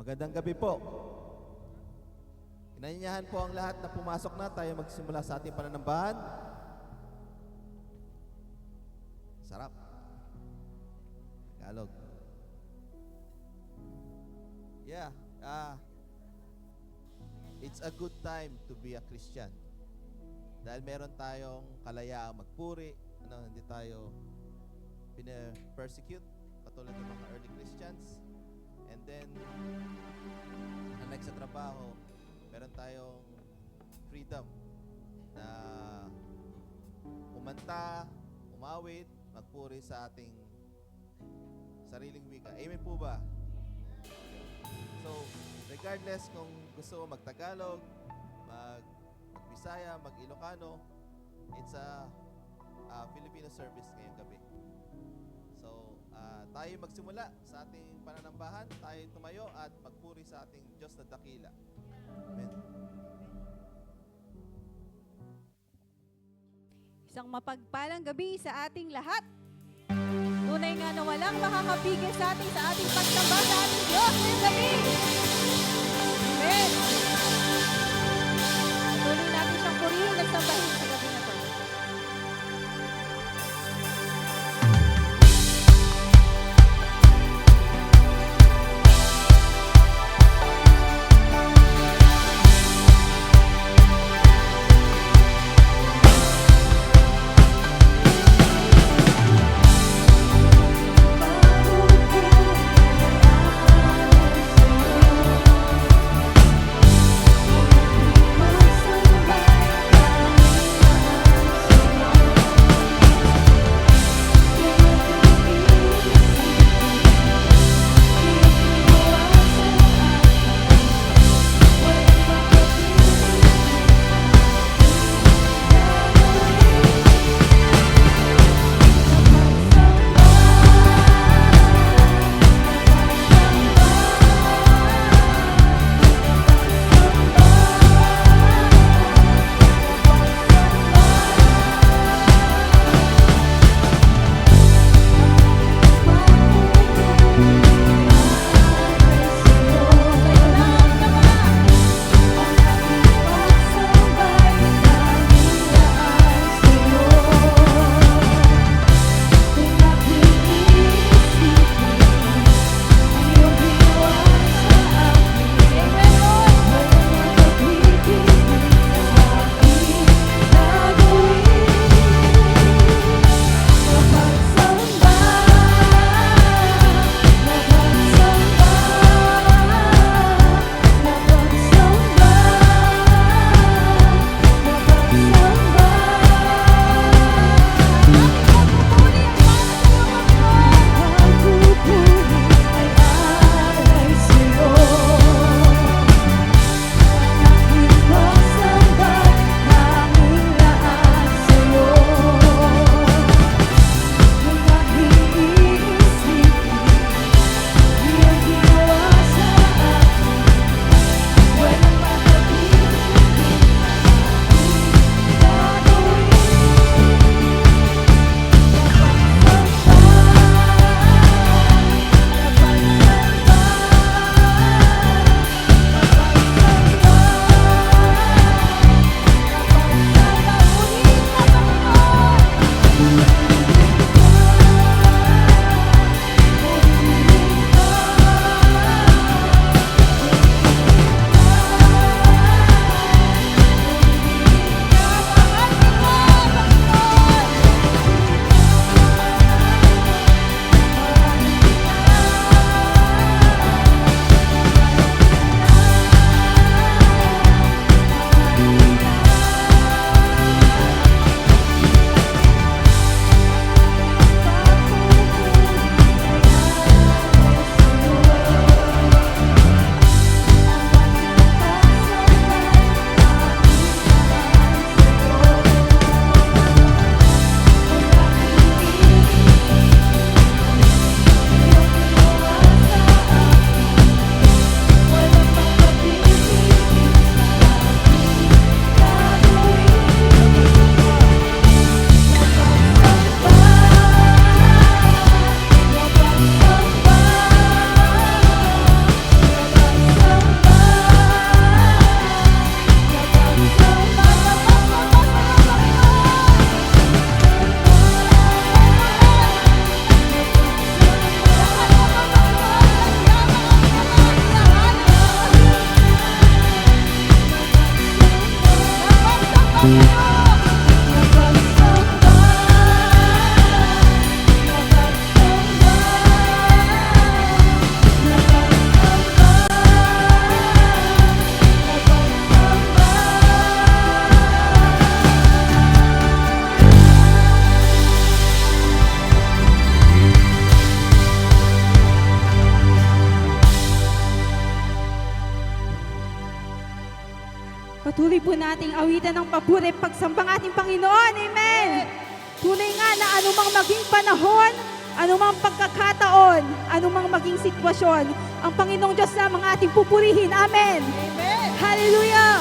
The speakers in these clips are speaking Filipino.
Magandang gabi po. Inanyayahan po ang lahat na pumasok na tayo magsimula sa ating pananambahan. Sarap. Tagalog. Yeah, it's a good time to be a Christian. Dahil meron tayong kalayaang magpuri, hindi tayo pina-persecute katulad ng mga early Christians. And then, unlike sa trabaho, meron tayong freedom na kumanta, umawit, magpuri sa ating sariling wika. Amen po ba? So, regardless kung gusto mo mag-Tagalog, mag-Bisaya, mag-Ilocano, it's a Filipino service ngayong gabi. So, tayo magsimula sa ating pananambahan, tayo tumayo at magpuri sa ating Diyos na dakila. Amen. Isang mapagpalang gabi sa ating lahat. Tunay nga na walang makakapigil sa ating pagsamba sa ating Diyos ngayong gabi. Amen. Tuloy natin siyang purihin at sambahin sa gabi na to. Patuloy po nating awitan ng papuri pagsambang ating Panginoon. Amen. Tunay nga na anumang maging panahon, anumang pagkakataon, anumang maging sitwasyon, ang Panginoong Diyos lamang ating pupurihin. Amen. Amen. Hallelujah.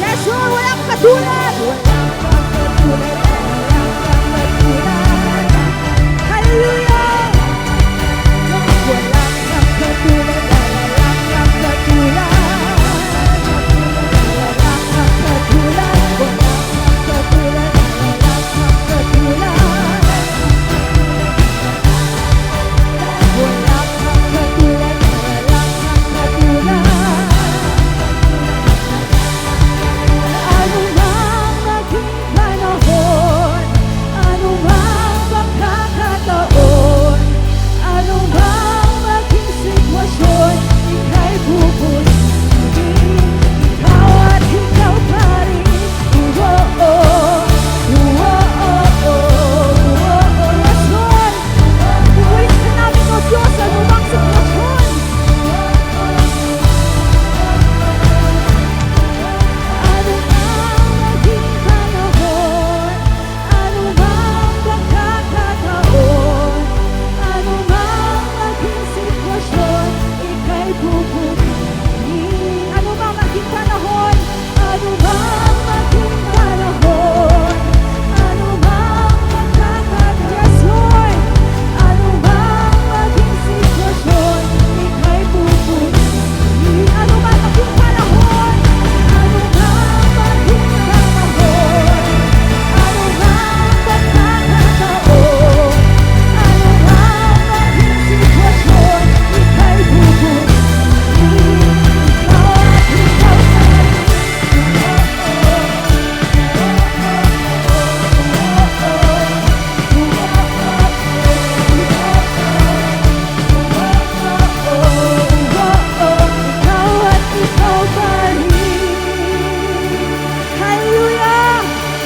Yes, Lord, walang katulad. Hallelujah. Walang kang katulad, walang kang katulad. Walang kang katulad, walang kang katulad, walang kang katulad. Walang kang katulad, walang kang katulad. Ano man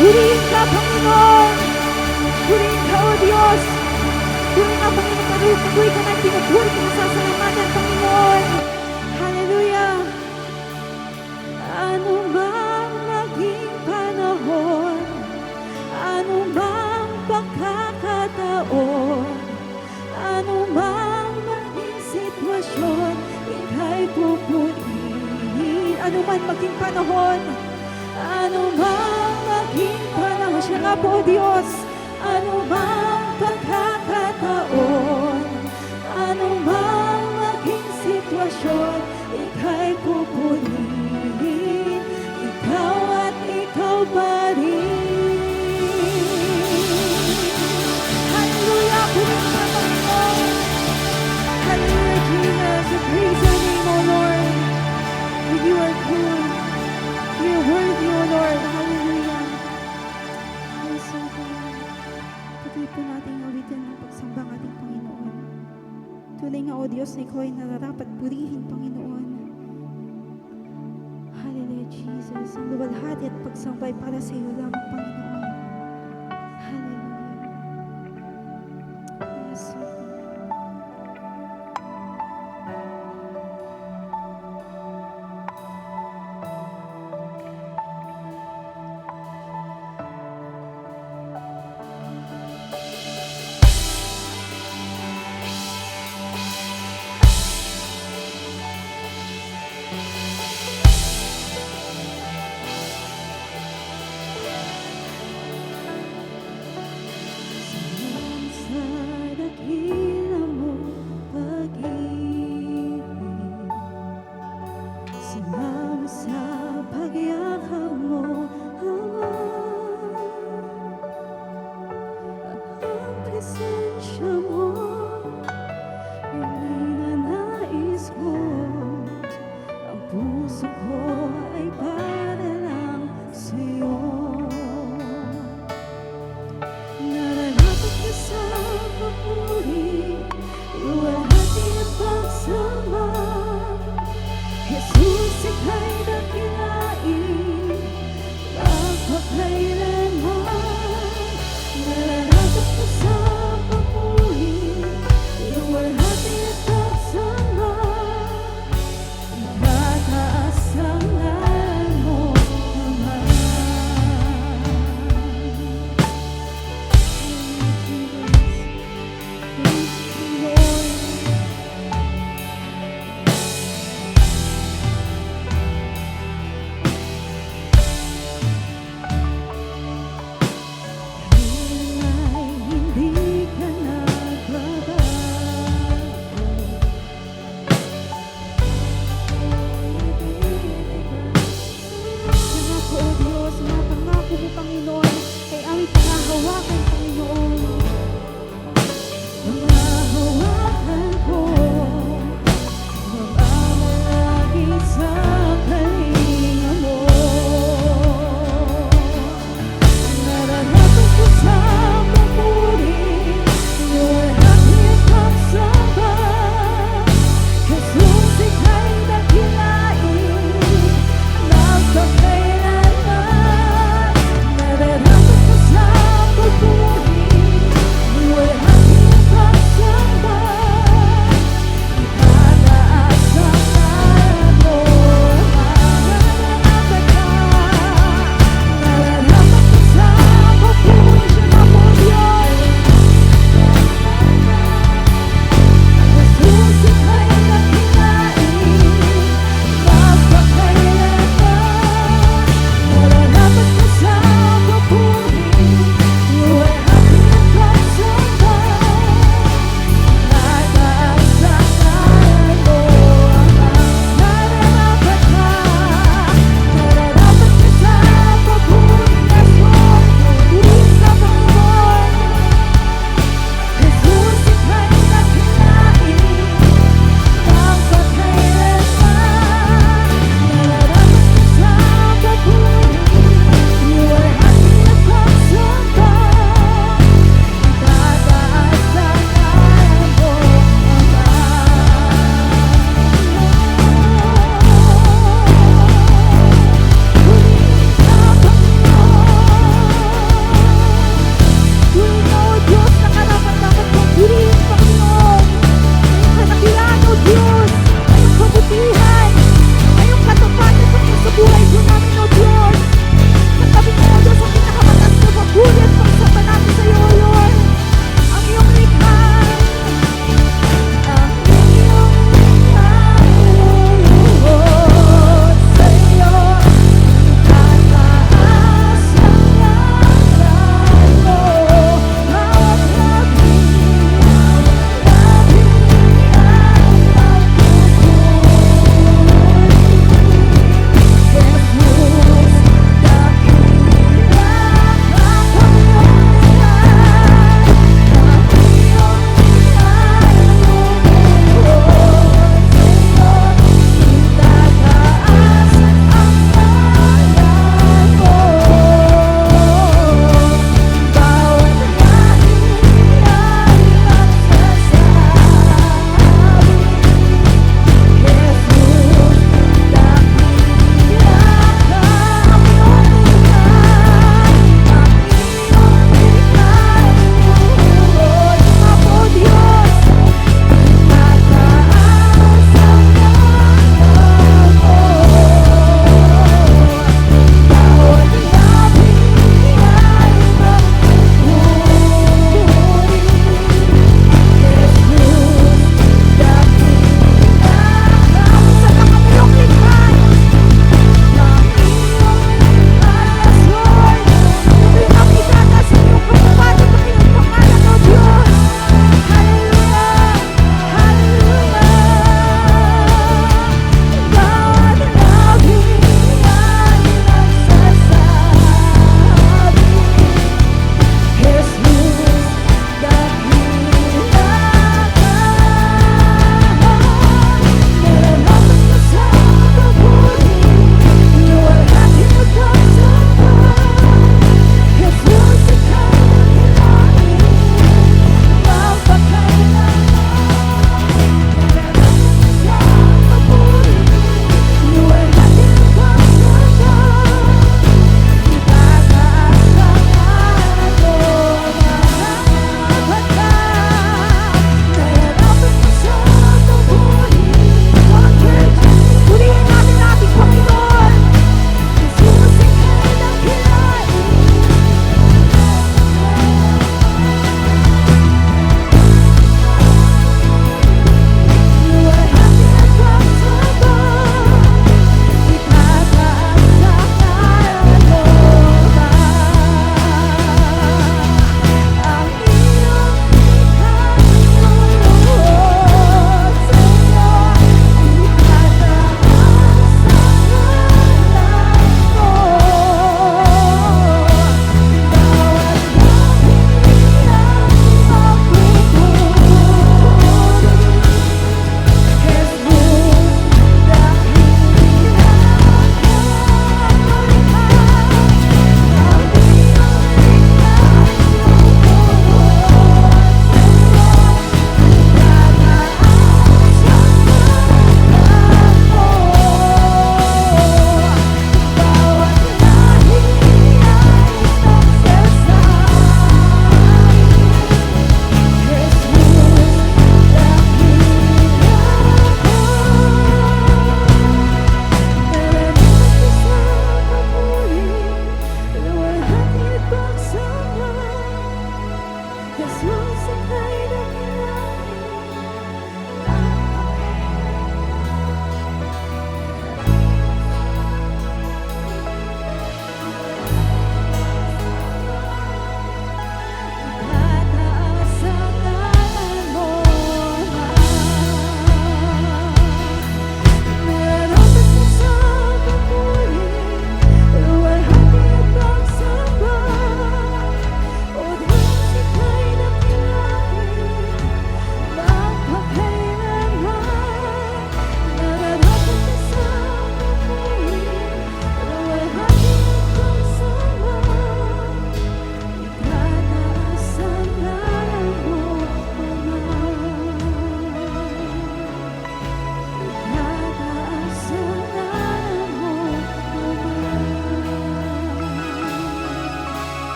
Purihin ka, Panginoon. Purihin ka, O Diyos. Purihin ka, Panginoon. Patuloy ka na pinupuri ka na sasalamatan, Panginoon. Hallelujah. Ano mang maging panahon, ano mang pagkakataon, ano mang maging sitwasyon, ika'y pupurihin. Ano man maging panahon, ano mang maging panahon, siya nga po, Diyos. Ano mang pagkakataon, ano mang maging sitwasyon, ika'y pupurihin. Ikaw at ikaw pa rin. Hallelujah! Purihin ka, Panginoon. Hallelujah, Jesus. We praise your name, O Lord. For you are good. You are worthy, O Lord. Hallelujah. Yes, O God. Patuloy po natin awitin ang pagsamba ng ating Panginoon. Tunay nga, O Diyos, na ikaw ay nararapat purihin, Panginoon. Hallelujah, Jesus. Ang luwalhati at pagsambay para sa iyo lamang, Panginoon. Hallelujah. Yes, O God.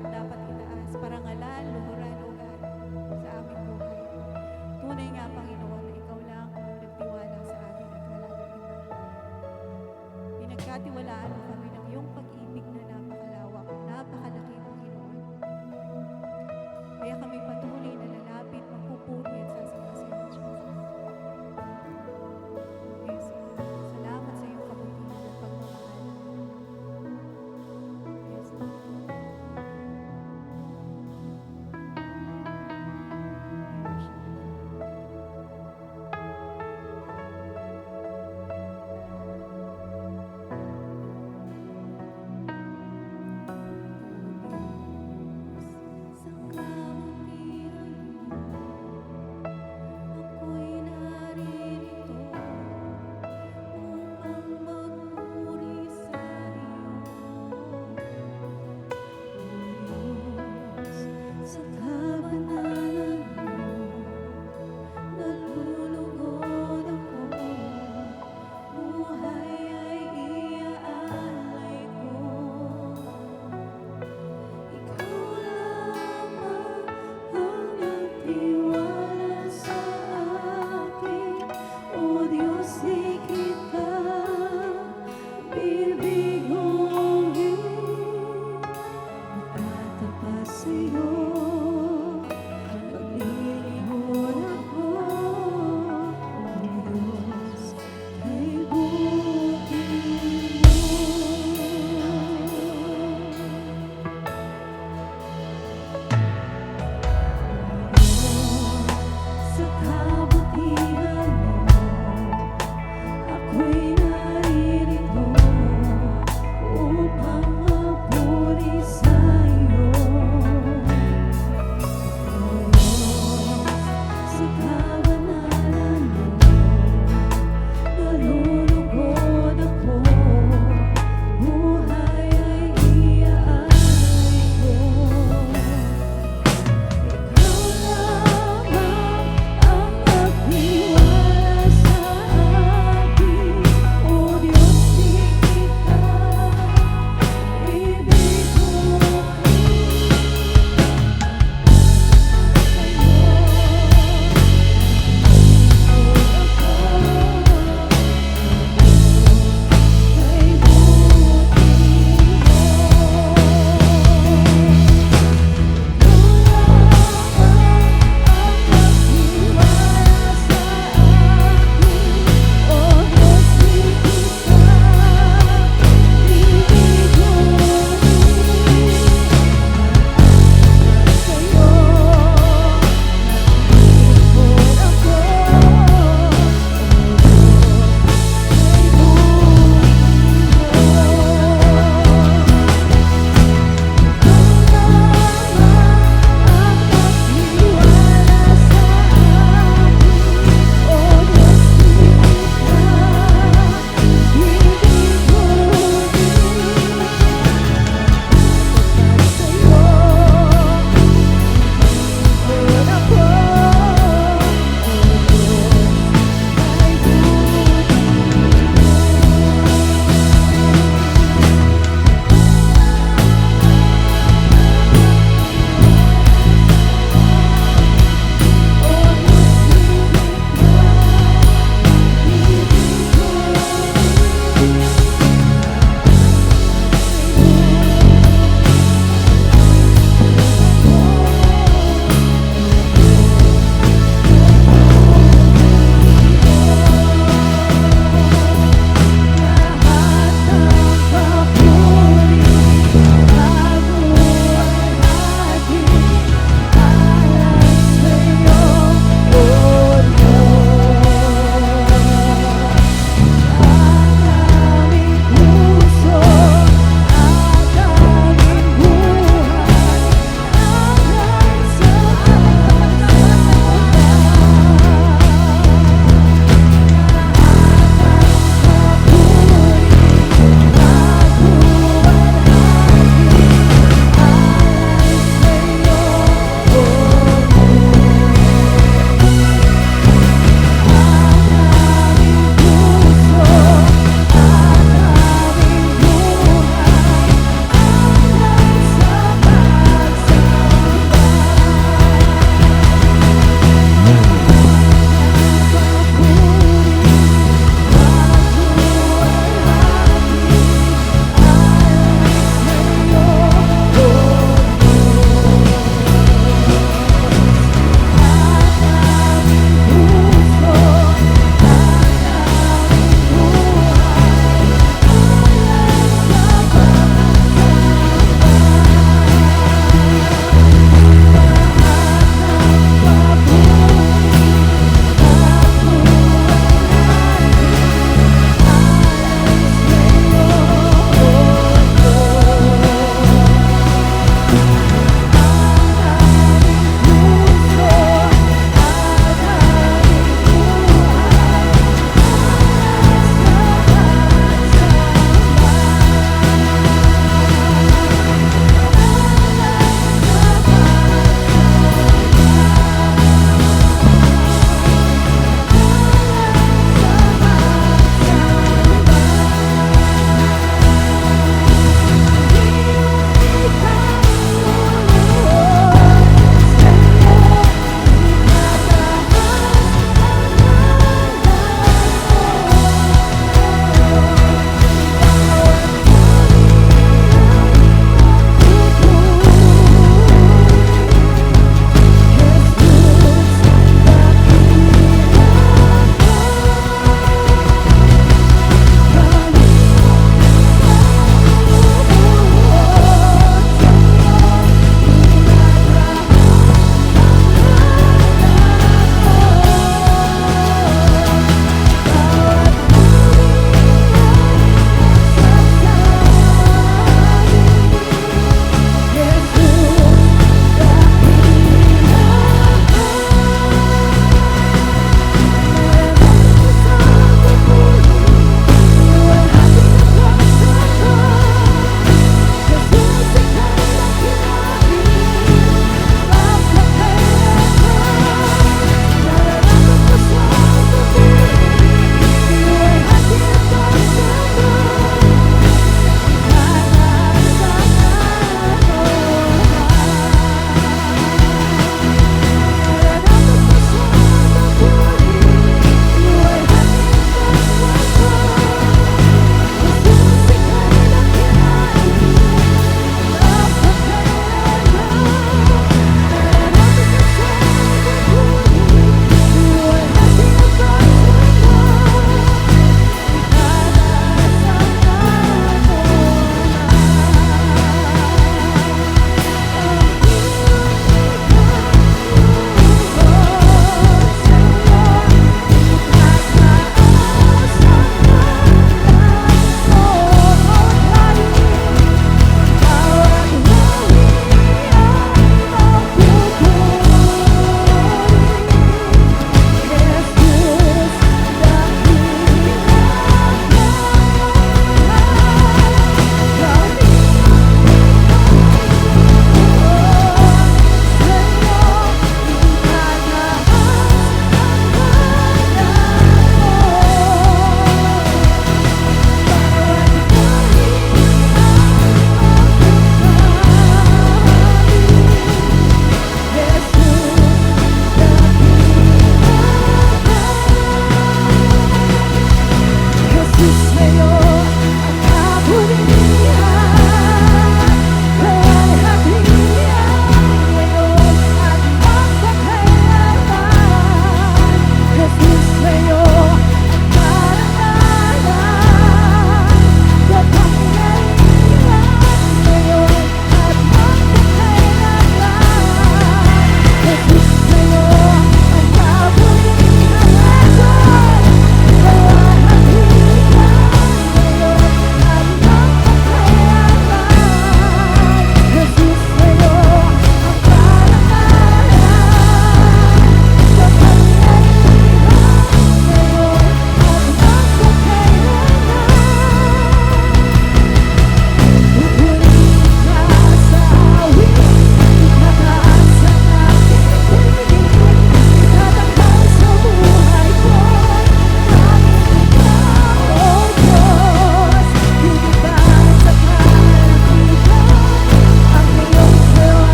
dapat itaas, parangalan, luhuran, o gari sa aming buhay. Tunay nga, Panginoon, na Ikaw lang ang nagtiwala sa amin at walang iba. Pinagkatiwalaan mo kami ng iyong pag-ibig na napakalawak, napakalaki, Panginoon. Kaya kami patuloy na lalapit, magpupuri at sasamba sa iyo, Jesus. Yes, God. Salamat sa iyong kabutihan at pagmamahal. Yes, Lord.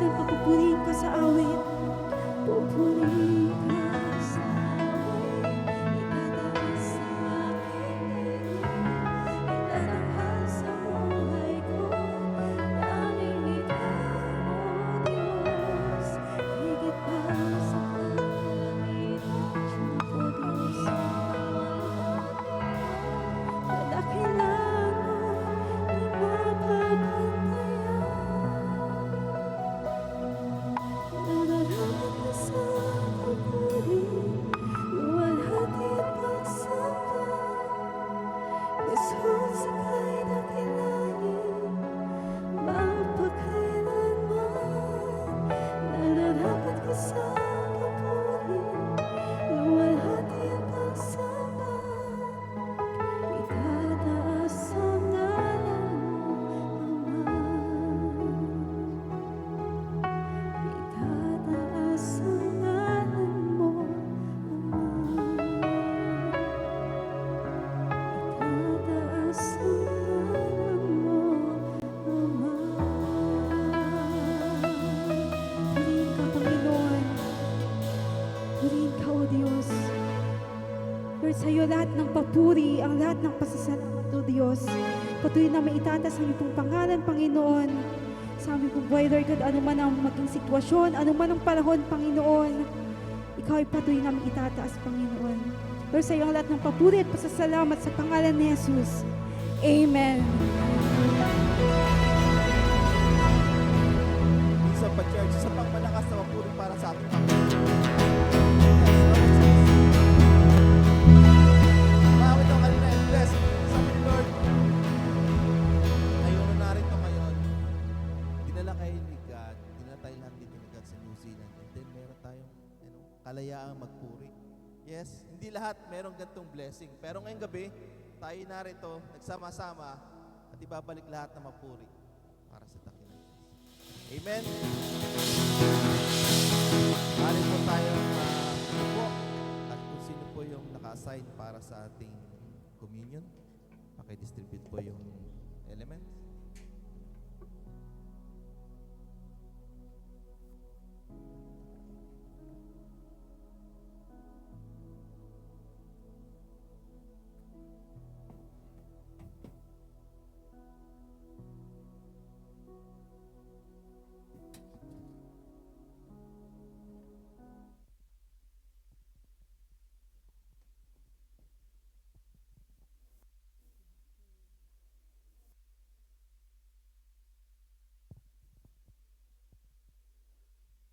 buksan, papupurihin ka sa awit. Pupurihin ka sa awit. Itataas ang aking itatanghal sa buhay ko. Tanging ikaw, O Diyos, higit pa sa kalangitan, O Diyos. Kadakilaan mo, di mapapantayan. Nararapat ka sa papuri, luwalhati at pagsamba. Jesus, ika'y dakilangin, mapagkailanman. Nararapat ka sa papuri, luwalhati at pagsamba. Itataas ang ngalan mo, Ama. Itataas ang ngalan mo, Ama. Itataas ang ngalan mo, Ama. Purihin ka, Panginoon. Purihin ka, O Diyos. Lord, sa iyo lahat ng papuri, ang lahat ng pasasalamat, O Diyos. Patuloy na maitatas ang iyong pangalan, Panginoon. Sa aming pong buhay, Lord God, ano man ang maging sitwasyon, ano man ang panahon, Panginoon. Ikaw ay patuloy namin itataas, Panginoon. Lord, sa iyo ang lahat ng papuri at pasasalamat sa pangalan ni Jesus. Amen. Isa pa, church, isa pang malakas na papuri para sa ating Panginoon. Bakit ang kanina ay blessed? Sabi ni Lord, ngayon na narito ngayon, dinala kayo ni God, dinala tayo lahat dito ni God sa New Zealand. And then meron tayong kalayaang magpuri. Yes, hindi lahat merong gantong blessing. Pero ngayong gabi, tayo narito, nagsama-sama, at ibabalik lahat na mapuri para sa dakilang Diyos. Amen. Mari po tayong upo. At kung sino po yung naka-assign para sa ating communion, pakidistribute po yung elements.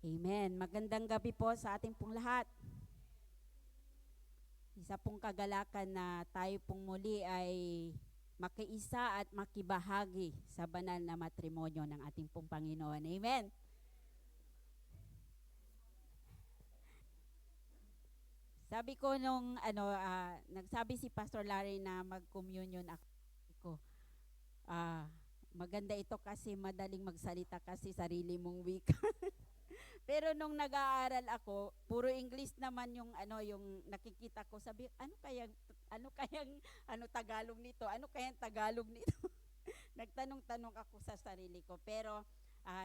Amen. Magandang gabi po sa ating pong lahat. Isa pong kagalakan na tayo pong muli ay makiisa at makibahagi sa banal na matrimonyo ng ating pong Panginoon. Amen. Sabi ko nung nagsabi si Pastor Larry na mag-communion ako. Maganda ito kasi madaling magsalita kasi sarili mong wika. Pero nung nag-aaral ako, puro English naman yung yung nakikita ko. Sabi, ano kayang Tagalog nito? Ano kayang Tagalog nito? Nagtanong-tanong ako sa sarili ko. Pero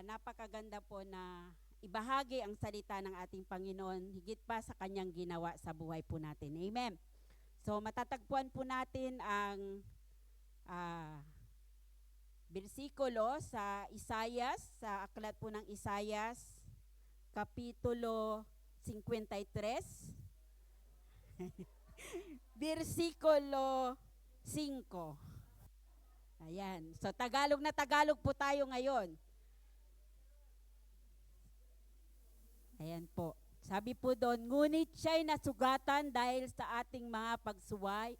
napakaganda po na ibahagi ang salita ng ating Panginoon, higit pa sa kanyang ginawa sa buhay po natin. Amen. So matatagpuan po natin ang bersikulo sa Isaias, sa aklat po ng Isaias, Kapitulo 53, versikulo 5. Ayan. So, Tagalog na Tagalog po tayo ngayon. Ayan po. Sabi po doon, ngunit siya'y nasugatan dahil sa ating mga pagsuway.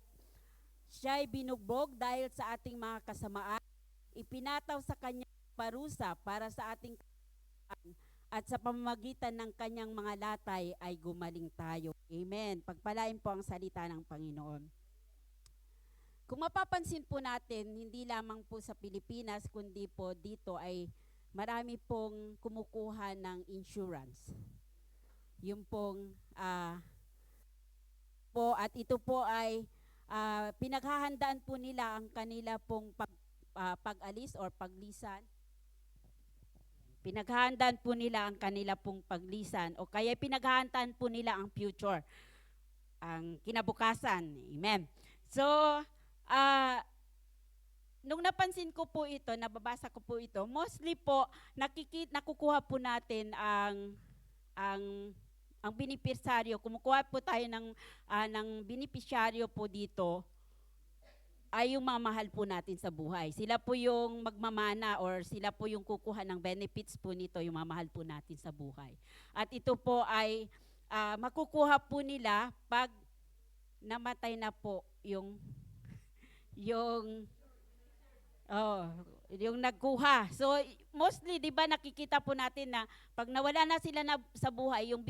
Siya'y binugbog dahil sa ating mga kasamaan. Ipinataw sa kanyang parusa para sa ating kasamaan. At sa pamamagitan ng kanyang mga latay ay gumaling tayo. Amen. Pagpalain po ang salita ng Panginoon. Kung mapapansin po natin, hindi lamang po sa Pilipinas, kundi po dito ay marami pong kumukuha ng insurance. Yung pong at ito po ay pinaghahandaan po nila ang kanila pong pag-alis or paglisan. Pinaghahandaan po nila ang kanila pong paglisan o kaya pinaghahandaan po nila ang future, ang kinabukasan. Amen. So, nung napansin ko po ito, nababasa ko po ito, mostly po nakukuha po natin ang benepisaryo. Kumukuha po tayo ng benepisyaryo po dito ay yung mamahal po natin sa buhay. Sila po yung magmamana or sila po yung kukuha ng benefits po nito, yung mamahal po natin sa buhay. At ito po ay makukuha po nila pag namatay na po yung nagkuha. So, mostly, di ba, nakikita po natin na pag nawala na sila sa buhay, yung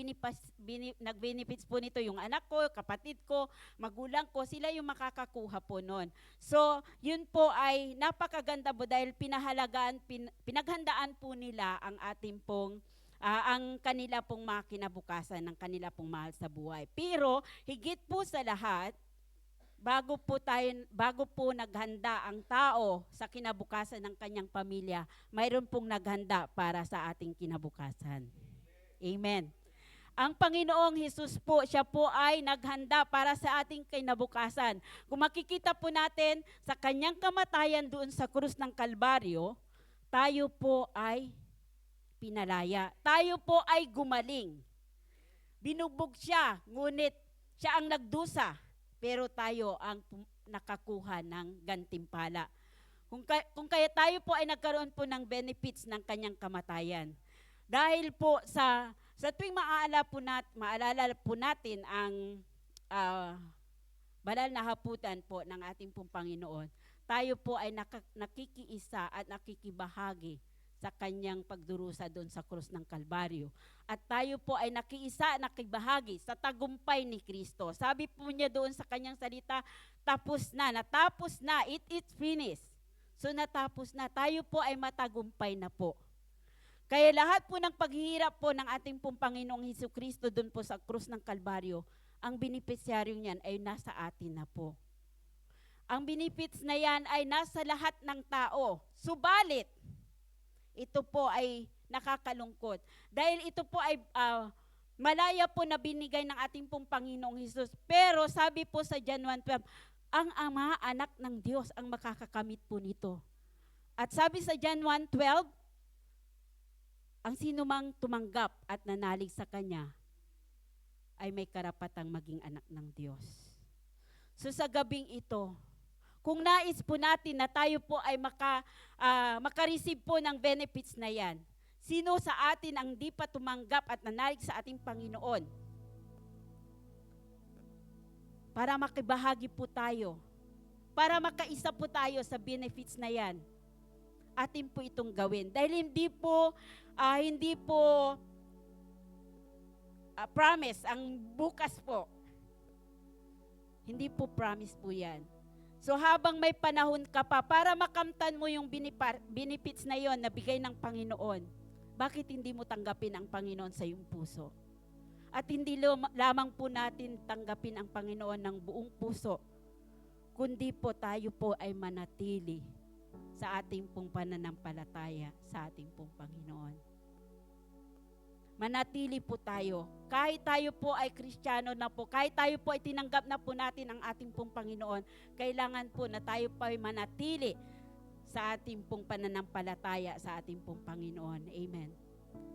nag-benefits po nito, yung anak ko, kapatid ko, magulang ko, sila yung makakakuha po nun. So, yun po ay napakaganda po dahil pinaghandaan po nila ang ating pong ang kanila pong mga kinabukasan, ng kanila pong mahal sa buhay. Pero, higit po sa lahat, bago po naghanda ang tao sa kinabukasan ng kanyang pamilya, mayroon pong naghanda para sa ating kinabukasan. Amen. Ang Panginoong Hesus po, siya po ay naghanda para sa ating kinabukasan. Kung makikita po natin sa kanyang kamatayan doon sa krus ng Kalbaryo, tayo po ay pinalaya. Tayo po ay gumaling. Binugbog siya, ngunit siya ang nagdusa. Pero tayo ang nakakuha ng gantimpala. Kung kaya tayo po ay nagkaroon po ng benefits ng kanyang kamatayan. Dahil po sa tuwing maalala po natin ang banal na hapunan po ng ating pong Panginoon, tayo po ay nakikiisa at nakikibahagi sa kanyang pagdurusa doon sa krus ng Kalbaryo. At tayo po ay nakiisa, nakibahagi sa tagumpay ni Kristo. Sabi po niya doon sa kanyang salita, natapos na, it's finished. So natapos na, tayo po ay matagumpay na po. Kaya lahat po ng paghihirap po ng ating pong Panginoong Hesukristo doon po sa krus ng Kalbaryo, ang benepisyaryo niyan ay nasa atin na po. Ang benefits na yan ay nasa lahat ng tao. Subalit, ito po ay nakakalungkot. Dahil ito po ay malaya po na binigay ng ating pong Panginoong Hesus. Pero sabi po sa John 1:12, ang Ama, anak ng Diyos, ang makakakamit po nito. At sabi sa John 1:12, ang sinumang tumanggap at nanalig sa Kanya ay may karapatang maging anak ng Diyos. So sa gabing ito, kung nais po natin na tayo po ay makareceive po ng benefits na yan, sino sa atin ang di pa tumanggap at nanalig sa ating Panginoon? Para makibahagi po tayo, para makaisa po tayo sa benefits na yan, atin po itong gawin. Dahil hindi po promise ang bukas po. Hindi po promise po yan. So habang may panahon ka pa para makamtan mo yung benefits na yon na bigay ng Panginoon, bakit hindi mo tanggapin ang Panginoon sa iyong puso? At hindi lamang po natin tanggapin ang Panginoon ng buong puso, kundi po tayo po ay manatili sa ating pong pananampalataya sa ating pong Panginoon. Manatili po tayo. Kahit tayo po ay Kristiyano na po, kahit tayo po ay tinanggap na po natin ang ating pong Panginoon, kailangan po na tayo po ay manatili sa ating pong pananampalataya sa ating pong Panginoon. Amen.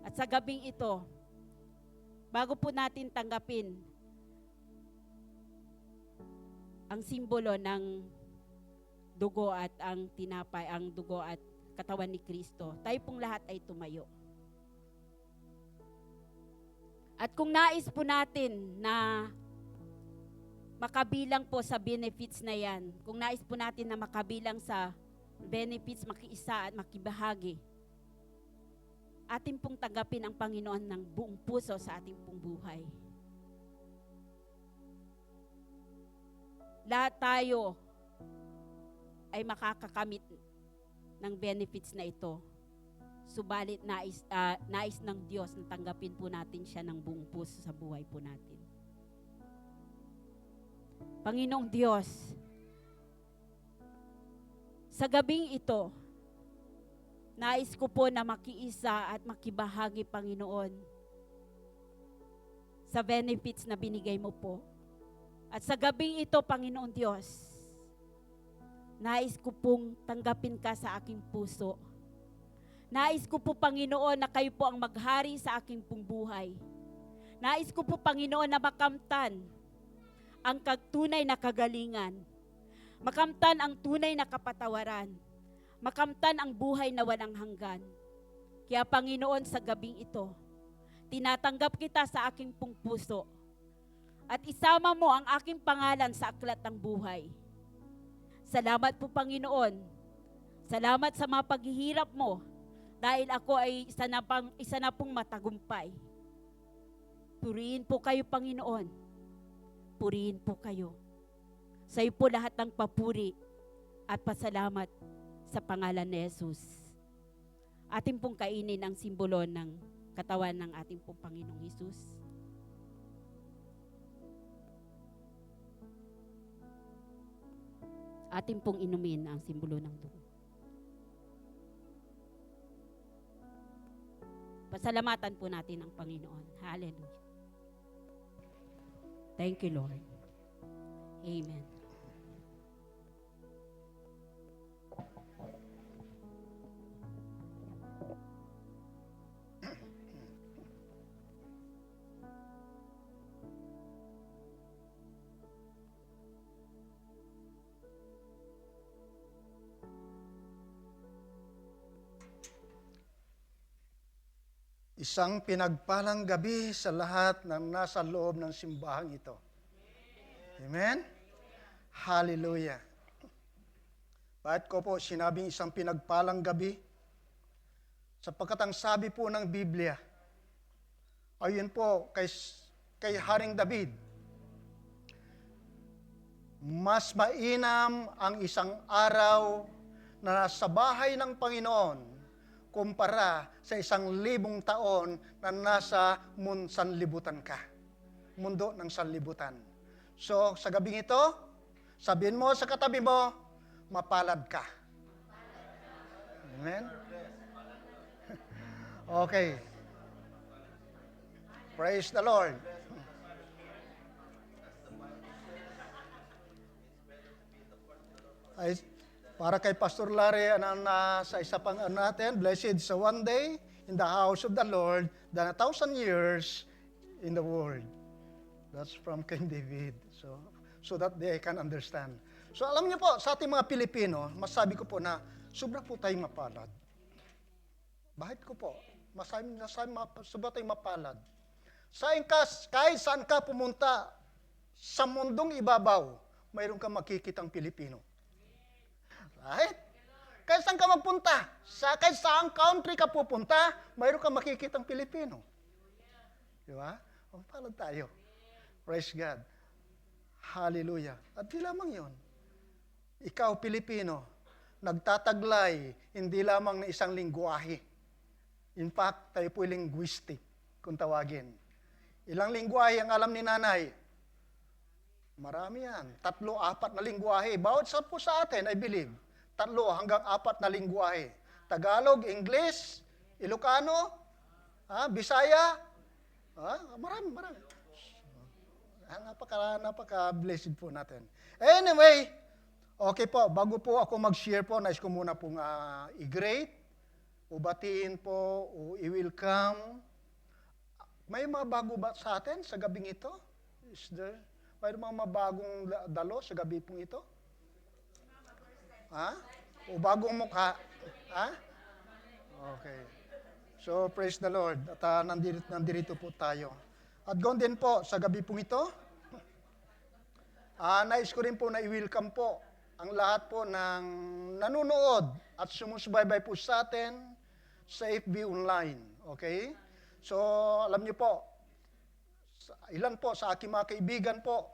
At sa gabing ito, bago po natin tanggapin ang simbolo ng dugo at ang tinapay, ang dugo at katawan ni Kristo, tayo pong lahat ay tumayo. At kung nais po natin na makabilang po sa benefits na yan, kung nais po natin na makabilang sa benefits, makiisa at makibahagi, atin pong tanggapin ang Panginoon ng buong puso sa ating pong buhay. Lahat tayo ay makakakamit ng benefits na ito. Subalit nais ng Diyos na tanggapin po natin siya ng buong puso sa buhay po natin. Panginoong Diyos, sa gabing ito, Nais ko po na makiisa at makibahagi, Panginoon, sa benefits na binigay mo po. At sa gabing ito, Panginoon Diyos, nais ko pong tanggapin ka sa aking puso. Nais ko po, Panginoon, na kayo po ang maghari sa aking pong buhay. Nais ko po, Panginoon, na makamtan ang tunay na kagalingan. Makamtan ang tunay na kapatawaran. Makamtan ang buhay na walang hanggan. Kaya, Panginoon, sa gabing ito, tinatanggap kita sa aking pong puso. At isama mo ang aking pangalan sa aklat ng buhay. Salamat po, Panginoon. Salamat sa mga paghihirap mo dahil ako ay isa na pong matagumpay. Purihin po kayo, Panginoon. Purihin po kayo. Sa iyo po lahat ng papuri at pasalamat sa pangalan ni Jesus. Atin pong kainin ang simbolo ng katawan ng ating pong Panginoong Jesus. Atin pong inumin ang simbolo ng dugo. Pasalamatan po natin ang Panginoon. Hallelujah. Thank you, Lord. Amen. Isang pinagpalang gabi sa lahat ng nasa loob ng simbahang ito. Amen? Hallelujah. Bakit ko po sinabing isang pinagpalang gabi? Sapagkat ang sabi po ng Biblia, ayun po kay Haring David, mas mainam ang isang araw na nasa bahay ng Panginoon kumpara sa 1,000 taon na nasa sanlibutan ka. Mundo ng sanlibutan. So, sa gabing ito, sabihin mo sa katabi mo, mapalad ka. Amen? Okay. Praise the Lord. Ay, para kay Pastor Larry, sa isa pang natin, blessed sa one day in the house of the Lord than 1,000 years in the world. That's from King David. So that they can understand. So alam niyo po, sa ating mga Pilipino, masabi ko po na sobra po tayong mapalad. Bakit ko po? Sobra tayong mapalad. Kahit saan ka pumunta, sa mundong ibabaw, mayroon kang makikitang Pilipino. Right? Kahit saan ka magpunta, kahit saan country ka pupunta, mayroon kang makikitang Pilipino. Di ba? Mapalad tayo. Praise God. Hallelujah. At di lamang yun. Ikaw, Pilipino, nagtataglay hindi lamang na isang lingwahe. In fact, tayo po'y linguistic, kung tawagin. Ilang lingwahe ang alam ni nanay? Marami yan. 3-4 na lingwahe. Bawat sa po sa atin, I believe, 3 hanggang 4 na lingwahe. Tagalog, English, Ilocano, Bisaya, marami. Napaka-blessed po natin. Anyway, okay po, bago po ako mag-share po, nais ko muna pong i-greet, ubatiin po, i-welcome. May mga bago ba sa atin sa gabing ito? May mga mabagong dalo sa gabi pong ito? O bagong mukha? Okay. So, praise the Lord. At nandito po tayo. At gawin din po, sa gabi pong ito, nais ko rin po na i-welcome po ang lahat po ng nanonood at sumusubaybay po sa atin sa FB Online. Okay? So, alam niyo po, ilan po sa aking mga kaibigan po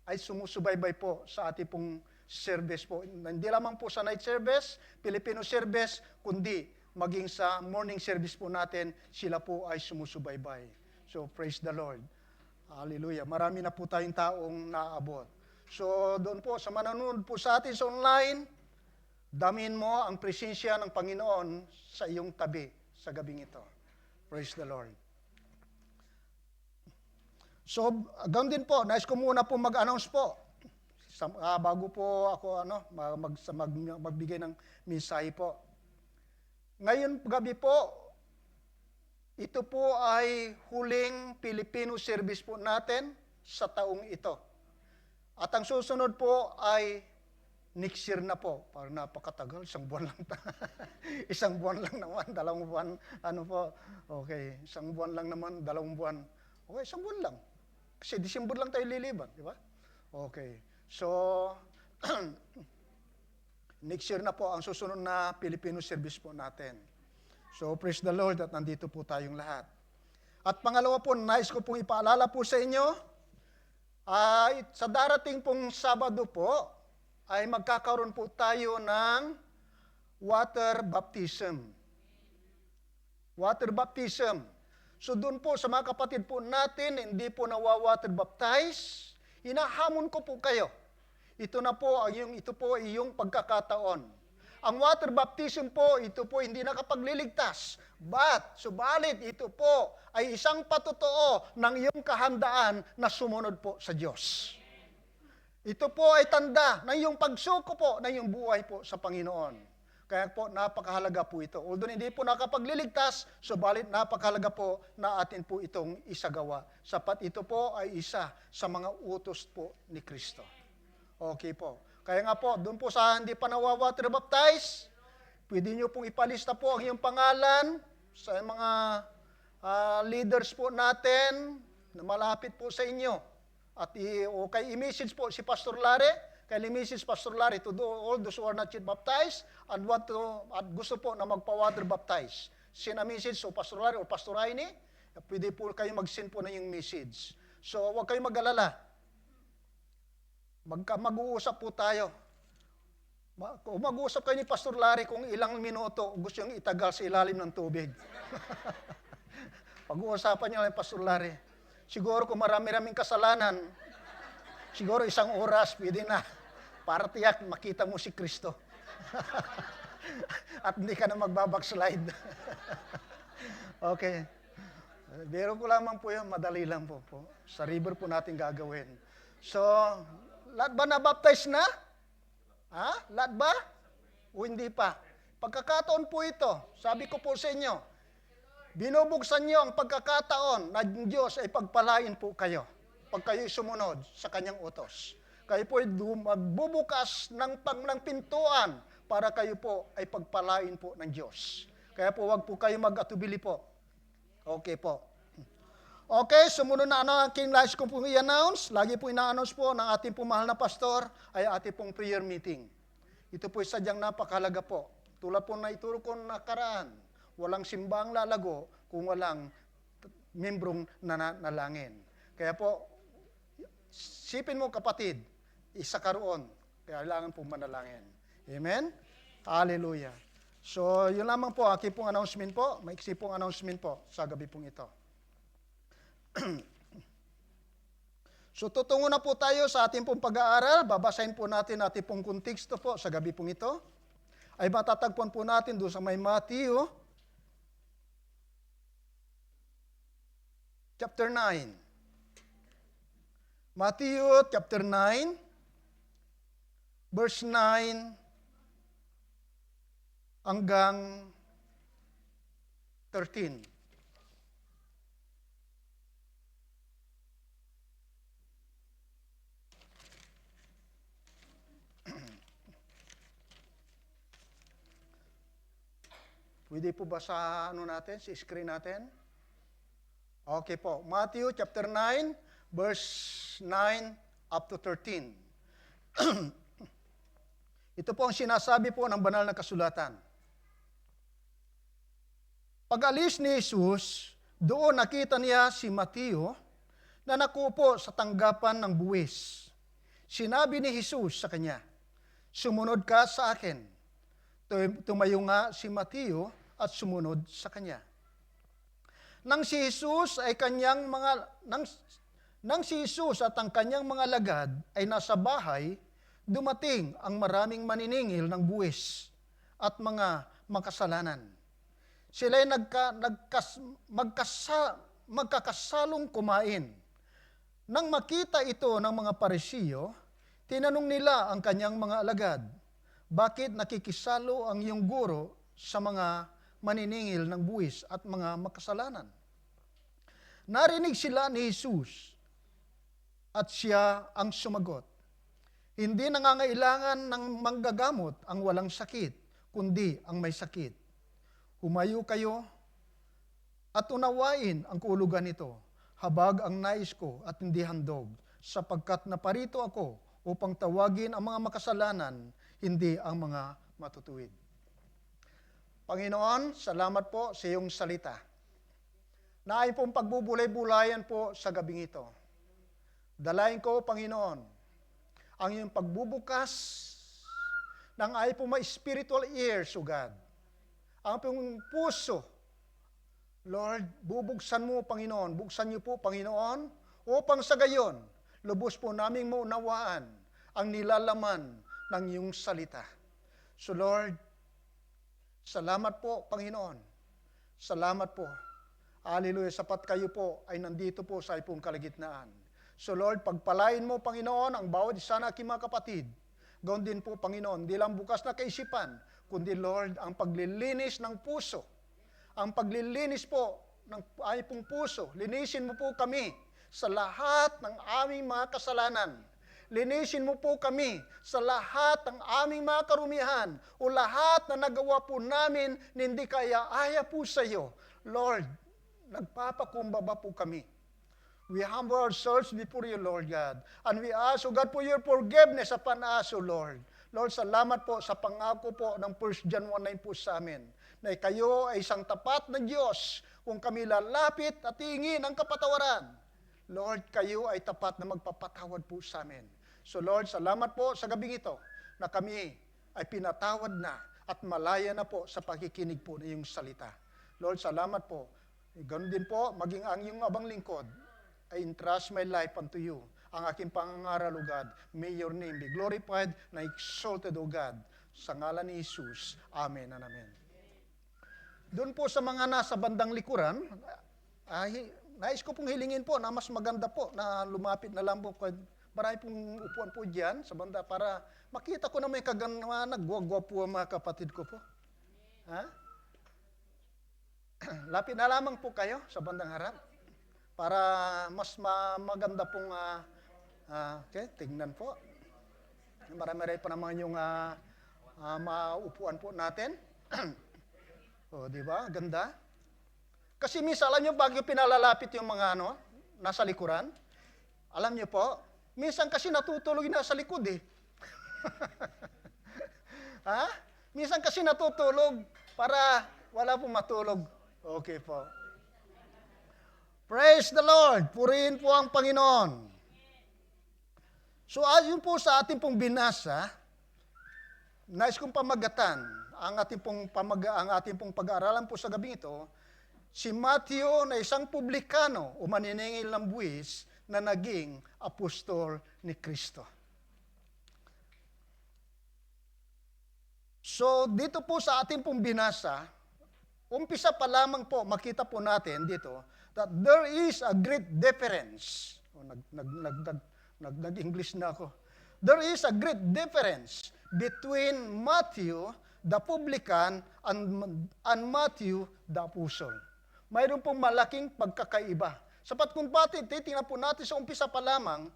ay sumusubaybay po sa ating pong service po. Hindi lamang po sa night service, Filipino service, kundi maging sa morning service po natin, sila po ay sumusubaybay. So, praise the Lord. Hallelujah. Marami na po tayong taong naaabot. So, doon po, sa manonood po sa atin sa online, Damin mo ang presensya ng Panginoon sa iyong tabi sa gabing ito. Praise the Lord. So, ganoon din po, nais ko muna po mag-announce po. Bago po ako magbigay ng mensahe po. Ngayon gabi po, ito po ay huling Filipino service po natin sa taong ito. At ang susunod po ay next year na po. Parang napakatagal, isang buwan lang. Isang buwan lang naman, 2 buwan. Ano po? Okay, isang buwan lang naman, 2 buwan. Okay, isang buwan lang. Kasi December lang tayo liliban, di ba? Okay. So, next year na po ang susunod na Filipino service po natin. So, praise the Lord at nandito po tayong lahat. At pangalawa po, nais ko pong ipaalala po sa inyo, ay sa darating pong Sabado po, ay magkakaroon po tayo ng water baptism. Water baptism. So doon po sa mga kapatid po natin, hindi po nawa-water baptize, hinahamon ko po kayo. Ito po ay yung pagkakataon. Ang water baptism po, ito po hindi nakapagliligtas. Subalit ito po ay isang patotoo ng iyong kahandaan na sumunod po sa Diyos. Ito po ay tanda ng iyong pagsuko po ng iyong buhay po sa Panginoon. Kaya po napakahalaga po ito. Although hindi po nakapagliligtas, subalit napakahalaga po na atin po itong isagawa. Sapat ito po ay isa sa mga utos po ni Kristo. Okay po. Kaya nga po, doon po sa hindi pa nawa-water baptize, pwede nyo pong ipalista po ang iyong pangalan sa mga leaders po natin na malapit po sa inyo. At i-message po si Pastor Lare, i-message Pastor Lare to do all those who are not yet baptized at gusto po na magpa-water baptize. Send a message so Pastor Lare o Pastor Rainy, pwede po kayo mag-send po na yung message. So, huwag kayong mag-alala. Mag-uusap po tayo. Mag-uusap kayo ni Pastor Larry kung ilang minuto gusto niyong itagal sa ilalim ng tubig. Pag-uusapan niyo lang Pastor Larry. Siguro kung marami-raming kasalanan, siguro 1 oras, pwede na. Para tiyak, makita mo si Kristo. At hindi ka na magbabackslide. Okay. Biro ko lamang po yun, madali lang po. Sa river po natin gagawin. So, lahat ba na-baptize na? Lahat ba? O hindi pa? Pagkakataon po ito, sabi ko po sa inyo, binubuksan niyo ang pagkakataon na Diyos ay pagpalain po kayo pag kayo sumunod sa kanyang utos. Kayo po ay magbubukas ng pintuan para kayo po ay pagpalain po ng Diyos. Kaya po wag po kayo mag-atubili po. Okay po. Okay, sumunod na ang aking nais kong pong i-announce. Lagi po ina-announce po ng ating pong mahal na pastor ay ating pong prayer meeting. Ito po ay sadyang napakahalaga po. Tulad po na ituro ko nakaraan, walang simbang lalago kung walang membrong nanalangin. Kaya po, sipin mo kapatid, isa karoon. Kailangan pong manalangin. Amen? Hallelujah. So, yun lamang po, aking pong announcement po. Maiksi pong announcement po sa gabi pong ito. So tutungo na po tayo sa ating pong pag-aaral. Babasahin po natin ating pong konteksto po sa gabi pong ito. Ay matatagpuan po natin doon sa may Matthew chapter 9. Matthew chapter 9 verse 9 hanggang 13. Pwede po ba sa natin, sa screen natin? Okay po. Matthew chapter 9, verse 9 up to 13. Ito po ang sinasabi po ng banal na kasulatan. Pag-alis ni Jesus, doon nakita niya si Mateo na nakupo sa tanggapan ng buwis. Sinabi ni Jesus sa kanya, "Sumunod ka sa akin." Tumayo nga si Mateo at sumunod sa kanya. Nang si Jesus at ang kanyang mga lagad ay nasa bahay, dumating ang maraming maniningil ng buwis at mga makasalanan. Sila'y magkakasalong kumain. Nang makita ito ng mga Parisiyo, tinanong nila ang kanyang mga alagad, bakit nakikisalo ang iyong guro sa mga maniningil ng buwis at mga makasalanan? Narinig sila ni Jesus at siya ang sumagot, hindi nangangailangan ng manggagamot ang walang sakit, kundi ang may sakit. Humayo kayo at unawain ang kaulugan nito, habag ang nais ko at hindi handog, sapagkat naparito ako upang tawagin ang mga makasalanan, hindi ang mga matutuwid. Panginoon, salamat po sa iyong salita. Naay pong pagbubulay-bulayan po sa gabing ito. Dalayan ko, Panginoon, ang iyong pagbubukas ng ay po may spiritual ears, O God. Ang pong puso, Lord, bubuksan mo, Panginoon. Buksan niyo po, Panginoon, upang sa gayon, lubos po naming maunawaan ang nilalaman ng iyong salita. So Lord, salamat po, Panginoon. Salamat po. Hallelujah, sapat kayo po ay nandito po sa ipong kalagitnaan. So Lord, pagpalain mo, Panginoon, ang bawat isa na aking mga kapatid. Gawin din po, Panginoon, di lang bukas na kaisipan, kundi Lord, ang paglilinis ng puso. Ang paglilinis po ng ay pong puso. Linisin mo po kami sa lahat ng aming mga kasalanan. Linisin mo po kami sa lahat ng aming mga karumihan o lahat na nagawa po namin na hindi kaya-aya po sa iyo. Lord, nagpapakumbaba po kami. We humble ourselves before you, Lord God. And we ask, O God, for your forgiveness upon us, O Lord. Lord, salamat po sa pangako po ng 1 John 1:9 po sa amin, na kayo ay isang tapat na Diyos kung kami lalapit at hingin ang kapatawaran. Lord, kayo ay tapat na magpapatawad po sa amin. So Lord, salamat po sa gabing ito na kami ay pinatawad na at malaya na po sa pakikinig po ng iyong salita. Lord, salamat po. Ganun din po, maging ang iyong abang lingkod, I entrust my life unto you. Ang aking pangangaral, O God, may your name be glorified na exalted, O God. Sa ngalan ni Jesus. Amen and amen. Doon po sa mga nasa bandang likuran, nais ko pong hilingin po na mas maganda po na lumapit na lang po. Marami pong upuan po dyan sa banda para makita ko na may kaganawa, nagwagwa po ang mga kapatid ko po. Ha? Lapit na lamang po kayo sa bandang harap para mas maganda pong okay, tingnan po. Marami-marami pa naman yung maupuan po natin. O, di ba? Ganda. Kasi minsan, alam nyo, bago pinalalapit yung mga nasa likuran, alam nyo po, minsan kasi natutulog yung nasa likod eh. Ha? Minsan kasi natutulog para wala pong matulog. Okay po. Praise the Lord! Purihin po ang Panginoon. So, ayon po sa ating pong binasa, nais kong pamagatan ang ating pong pag-aaralan po sa gabing ito, si Matthew na isang publikano o maniningil ng buwis na naging apostol ni Kristo. So, dito po sa ating pong binasa, umpisa pa lamang po, makita po natin dito, that there is a great difference. Nag-English na ako. There is a great difference between Matthew, the publican, and Matthew, the apostle. Mayroon pong malaking pagkakaiba. Sapat kung pati, titingnan po natin sa umpisa pa lamang,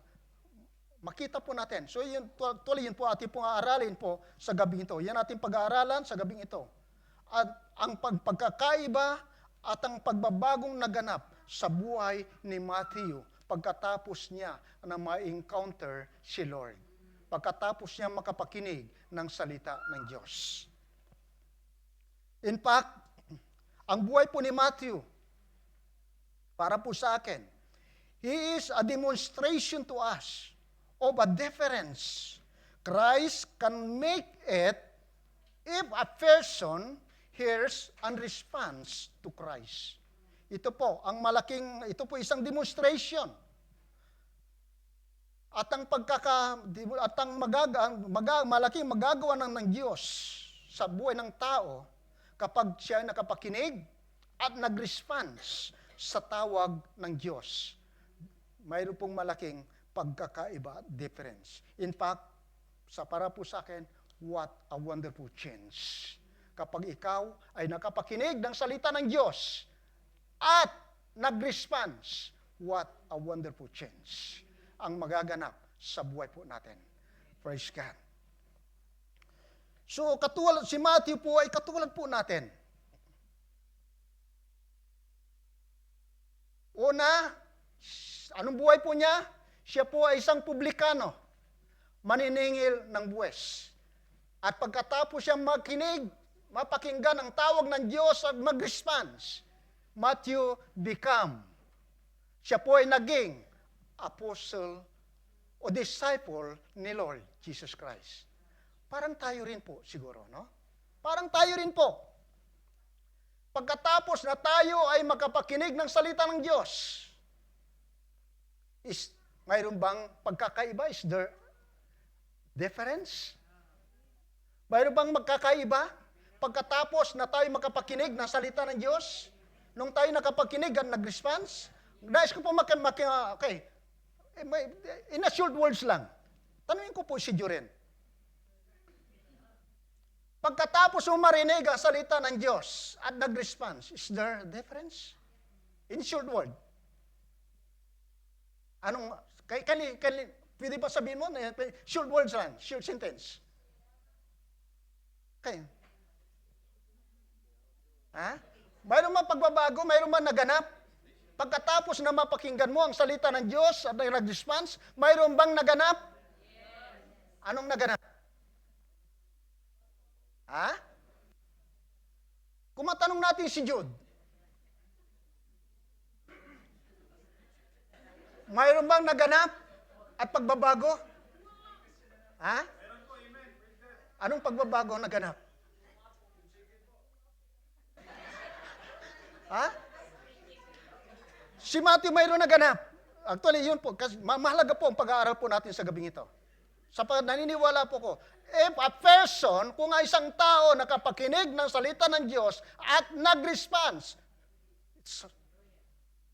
makita po natin. So, tuloy yun po ating pong aaralin po sa gabing ito. Yan ating pag-aaralan sa gabing ito. At ang pagkakaiba at ang pagbabagong naganap sa buhay ni Matthew pagkatapos niya na ma-encounter si Lord. Pagkatapos niya makapakinig ng salita ng Diyos. In fact, ang buhay po ni Matthew, para po sa akin, he is a demonstration to us of a difference Christ can make it if a person hears and responds to Christ. Ito po, ito po isang demonstration. At ang malaking magagawa ng Diyos sa buhay ng tao kapag siya ay nakapakinig at nag-response sa tawag ng Diyos. Mayroon pong malaking pagkakaiba, difference. In fact, para po sa akin, what a wonderful change. Kapag ikaw ay nakapakinig ng salita ng Diyos at nag-response, what a wonderful change ang magaganap sa buhay po natin. Praise God. So, si Matthew po ay katulad po natin. Una, anong buhay po niya? Siya po ay isang publikano, maniningil ng buwes. At pagkatapos siyang mapakinggan ang tawag ng Diyos at mag-response, Matthew siya po ay naging apostle o disciple ni Lord Jesus Christ. Parang tayo rin po siguro, no? Parang tayo rin po. Pagkatapos na tayo ay makapakinig ng salita ng Diyos, mayroon bang pagkakaiba? Is there difference? Mayroon bang magkakaiba? Pagkatapos na tayo makapakinig ng salita ng Diyos, nung tayo nakapakinig at nag-response, nais ko po okay, in a short words lang, tanungin ko po si Joren. Pagkatapos mo marinig ang salita ng Diyos at nag-response, is there a difference? In short word. Pwede ba sabihin mo? Short words lang, short sentence. Okay. Ha? Mayroon man pagbabago, mayroon man naganap. Pagkatapos na mapakinggan mo ang salita ng Diyos at nag-response, mayroon bang naganap? Anong naganap? Ha? Kung matanong natin si Jude, mayroon bang naganap at pagbabago? Ha? Anong pagbabago naganap? Ha? Si Matthew mayroon naganap. Actually, yun po. Kasi mahalaga po ang pag-aaral po natin sa gabing ito. Sapagkat naniniwala po ko, if a person, kung isang tao nakapakinig ng salita ng Diyos at nag-response,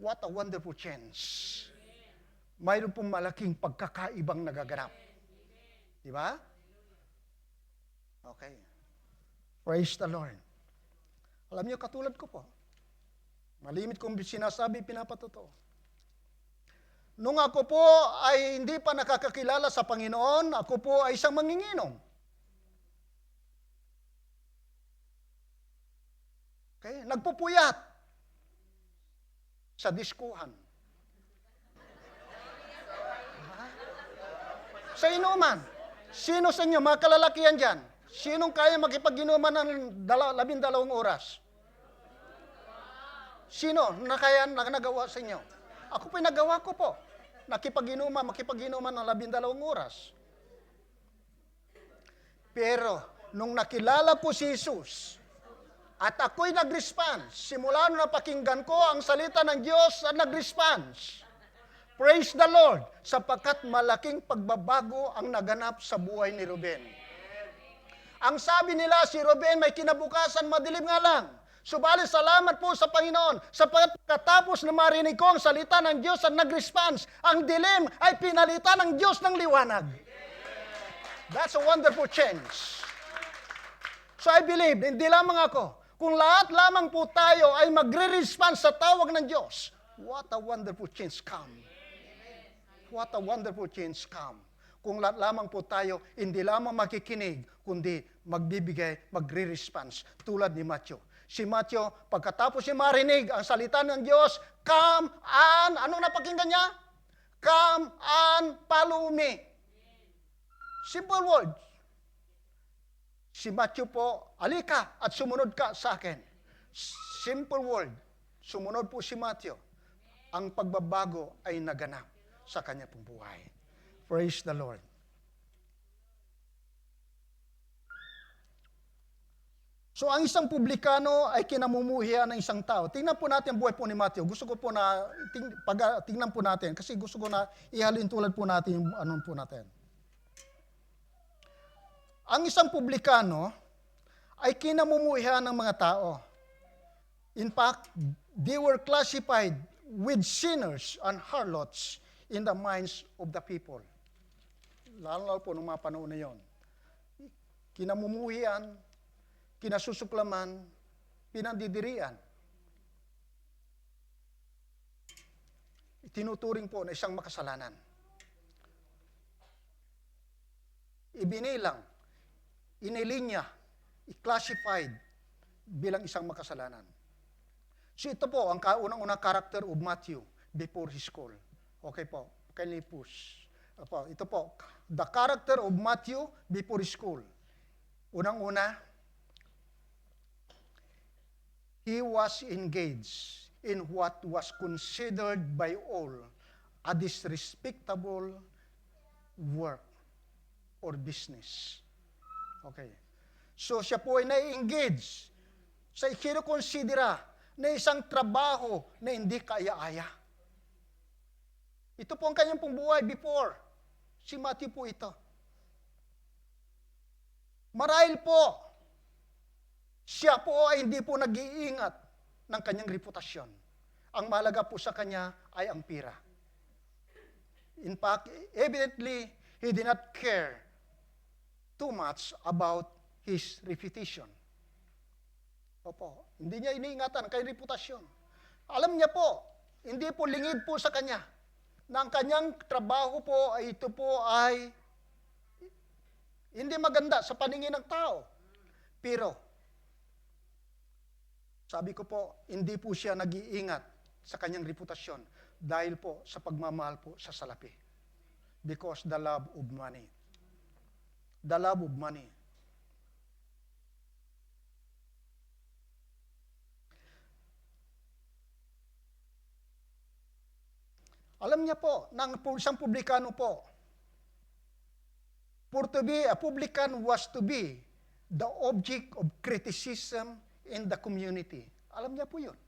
what a wonderful change. Mayroon pong malaking pagkakaibang nagaganap. Di ba? Okay. Praise the Lord. Alam niyo, katulad ko po, malimit kong sinasabi, pinapatotoo. Nung ako po ay hindi pa nakakakilala sa Panginoon, ako po ay isang manginginom. Okay? Nagpupuyat sa diskuhan. Sa inuman. Sino sa inyo, mga kalalakihan dyan, sinong kaya makipag-inuman ng 12 oras? Sino na kaya nagawa sa inyo? Ako pinagawa ko po. Makipag-inuman ng 12 oras. Pero, nung nakilala ko si Jesus, at ako'y nag-response, simula nung napakinggan ko ang salita ng Diyos at nag-response, praise the Lord, sapagkat malaking pagbabago ang naganap sa buhay ni Ruben. Ang sabi nila, si Ruben may kinabukasan, madilim nga lang. Subalit salamat po sa Panginoon, sapagkat katapos na marinig ko ang salita ng Diyos at nag-response, ang dilim ay pinalitan ng Diyos ng liwanag. That's a wonderful change. So I believe, hindi lamang ako, kung lahat lamang po tayo ay magre-response sa tawag ng Diyos, what a wonderful change come. What a wonderful change come. Kung lahat lamang po tayo, hindi lamang makikinig, kundi magbibigay, magre-response, tulad ni Matthew. Si Matthew, pagkatapos niya marinig ang salita ng Diyos, come and, anong napakinggan niya? Come and follow me. Simple words. Si Matthew po, alika at sumunod ka sa akin. Simple word. Sumunod po si Matthew. Ang pagbabago ay naganap sa kanya pong buhay. Praise the Lord. So ang isang publikano ay kinamumuhian ng isang tao. Tingnan po natin ang buhay po ni Matthew. Gusto ko po na tingnan po natin kasi gusto ko na ihalin tulad po natin yung ano po natin. Ang isang publikano ay kinamumuhian ng mga tao. In fact, they were classified with sinners and harlots in the minds of the people. Lalo po nung mga panahon na yon. Kinamumuhian, kinasusuklaman, pinandidirian. Itinuturing po na isang makasalanan. Ibinilang, inilinya, i-classified bilang isang makasalanan. So ito po ang kaunang-unang character of Matthew before his call. Okay po, kindly push. Ito po, the character of Matthew before his call. Unang-una, he was engaged in what was considered by all a disrespectable work or business. Okay. So siya po ay na-engage sa ikinukonsidera na isang trabaho na hindi kaya-aya. Ito po ang kanyang pong buhay before. Si Matthew po ito. Marahil po, siya po ay hindi po nag-iingat ng kanyang reputasyon. Ang mahalaga po sa kanya ay ang pira. In fact, evidently, he did not care too much about his reputation. Opo, hindi niya iniingatan ang kanyang reputasyon. Alam niya po, hindi po lingid po sa kanya na ang kanyang trabaho po ay ito po ay hindi maganda sa paningin ng tao. Pero, sabi ko po, hindi po siya nag-iingat sa kanyang reputasyon dahil po sa pagmamahal po sa salapi. Because the love of money. The love of money. Alam niya po, ng isang publikano po, for to be a publican was to be the object of criticism in the community. Alam niya po yun.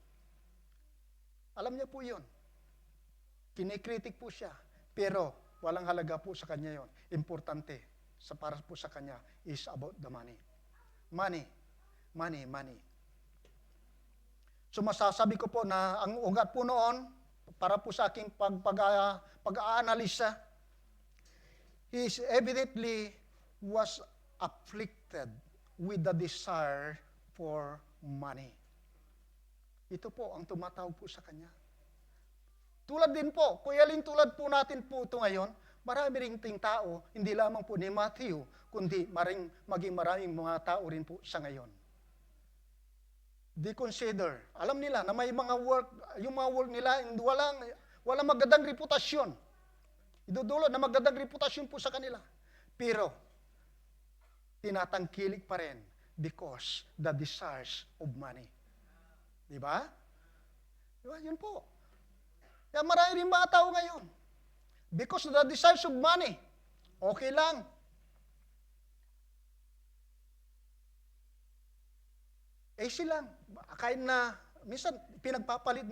Alam niya po yun. Kinikritik po siya. Pero walang halaga po sa kanya yun. Importante para po sa kanya is about the money. Money. Money, money. So masasabi ko po na ang ugat po noon, para po sa aking pag-aanalisa, he evidently was afflicted with the desire for money. Ito po ang tumatawag po sa kanya. Tulad din po, kuya Lin, tulad po natin po ito ngayon, marami ring ting tao, hindi lamang po ni Matthew, kundi maging maraming mga tao rin po sa ngayon. They consider, alam nila na may mga work, yung mga work nila, walang magandang reputasyon. Idudulot na magandang reputasyon po sa kanila. Pero, tinatangkilik pa rin because the desires of money. Di ba? Di ba? Yun po. Kaya marami rin mga tao ngayon. Because of the desires of money. Okay lang. Silang, kahit na, minsan, ipinagpapalit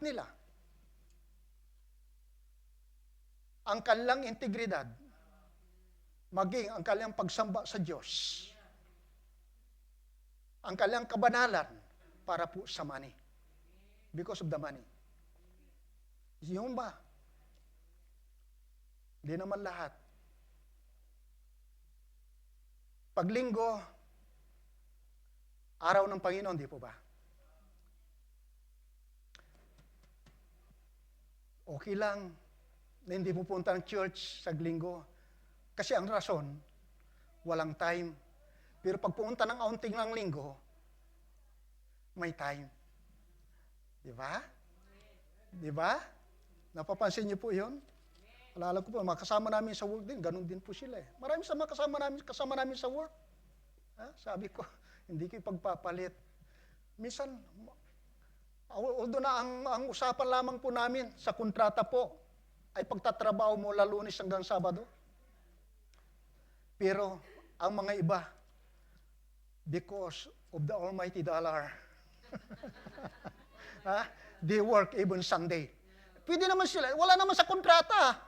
nila. Ang kanilang integridad, maging ang kanilang pagsamba sa Diyos, ang kanilang kabanalan para po sa money. Because of the money. Yung ba? Hindi naman lahat. Paglinggo, araw ng Panginoon, di po ba? Okay lang na hindi pupunta ng church sa linggo. Kasi ang rason, walang time. Pero pag pumunta ng aunting ng linggo, may time. Di ba? Di ba? Napapansin niyo po yun? Alala ko po, mga kasama namin sa work din, ganun din po sila eh. Marami sa mga kasama namin sa work. Sabi ko, hindi ko ipagpapalit. Minsan, although na ang usapan lamang po namin sa kontrata po, ay pagtatrabaho mo Lunes hanggang Sabado. Pero, ang mga iba, because of the almighty dollar. They work even Sunday. Pwede naman sila, wala naman sa kontrata.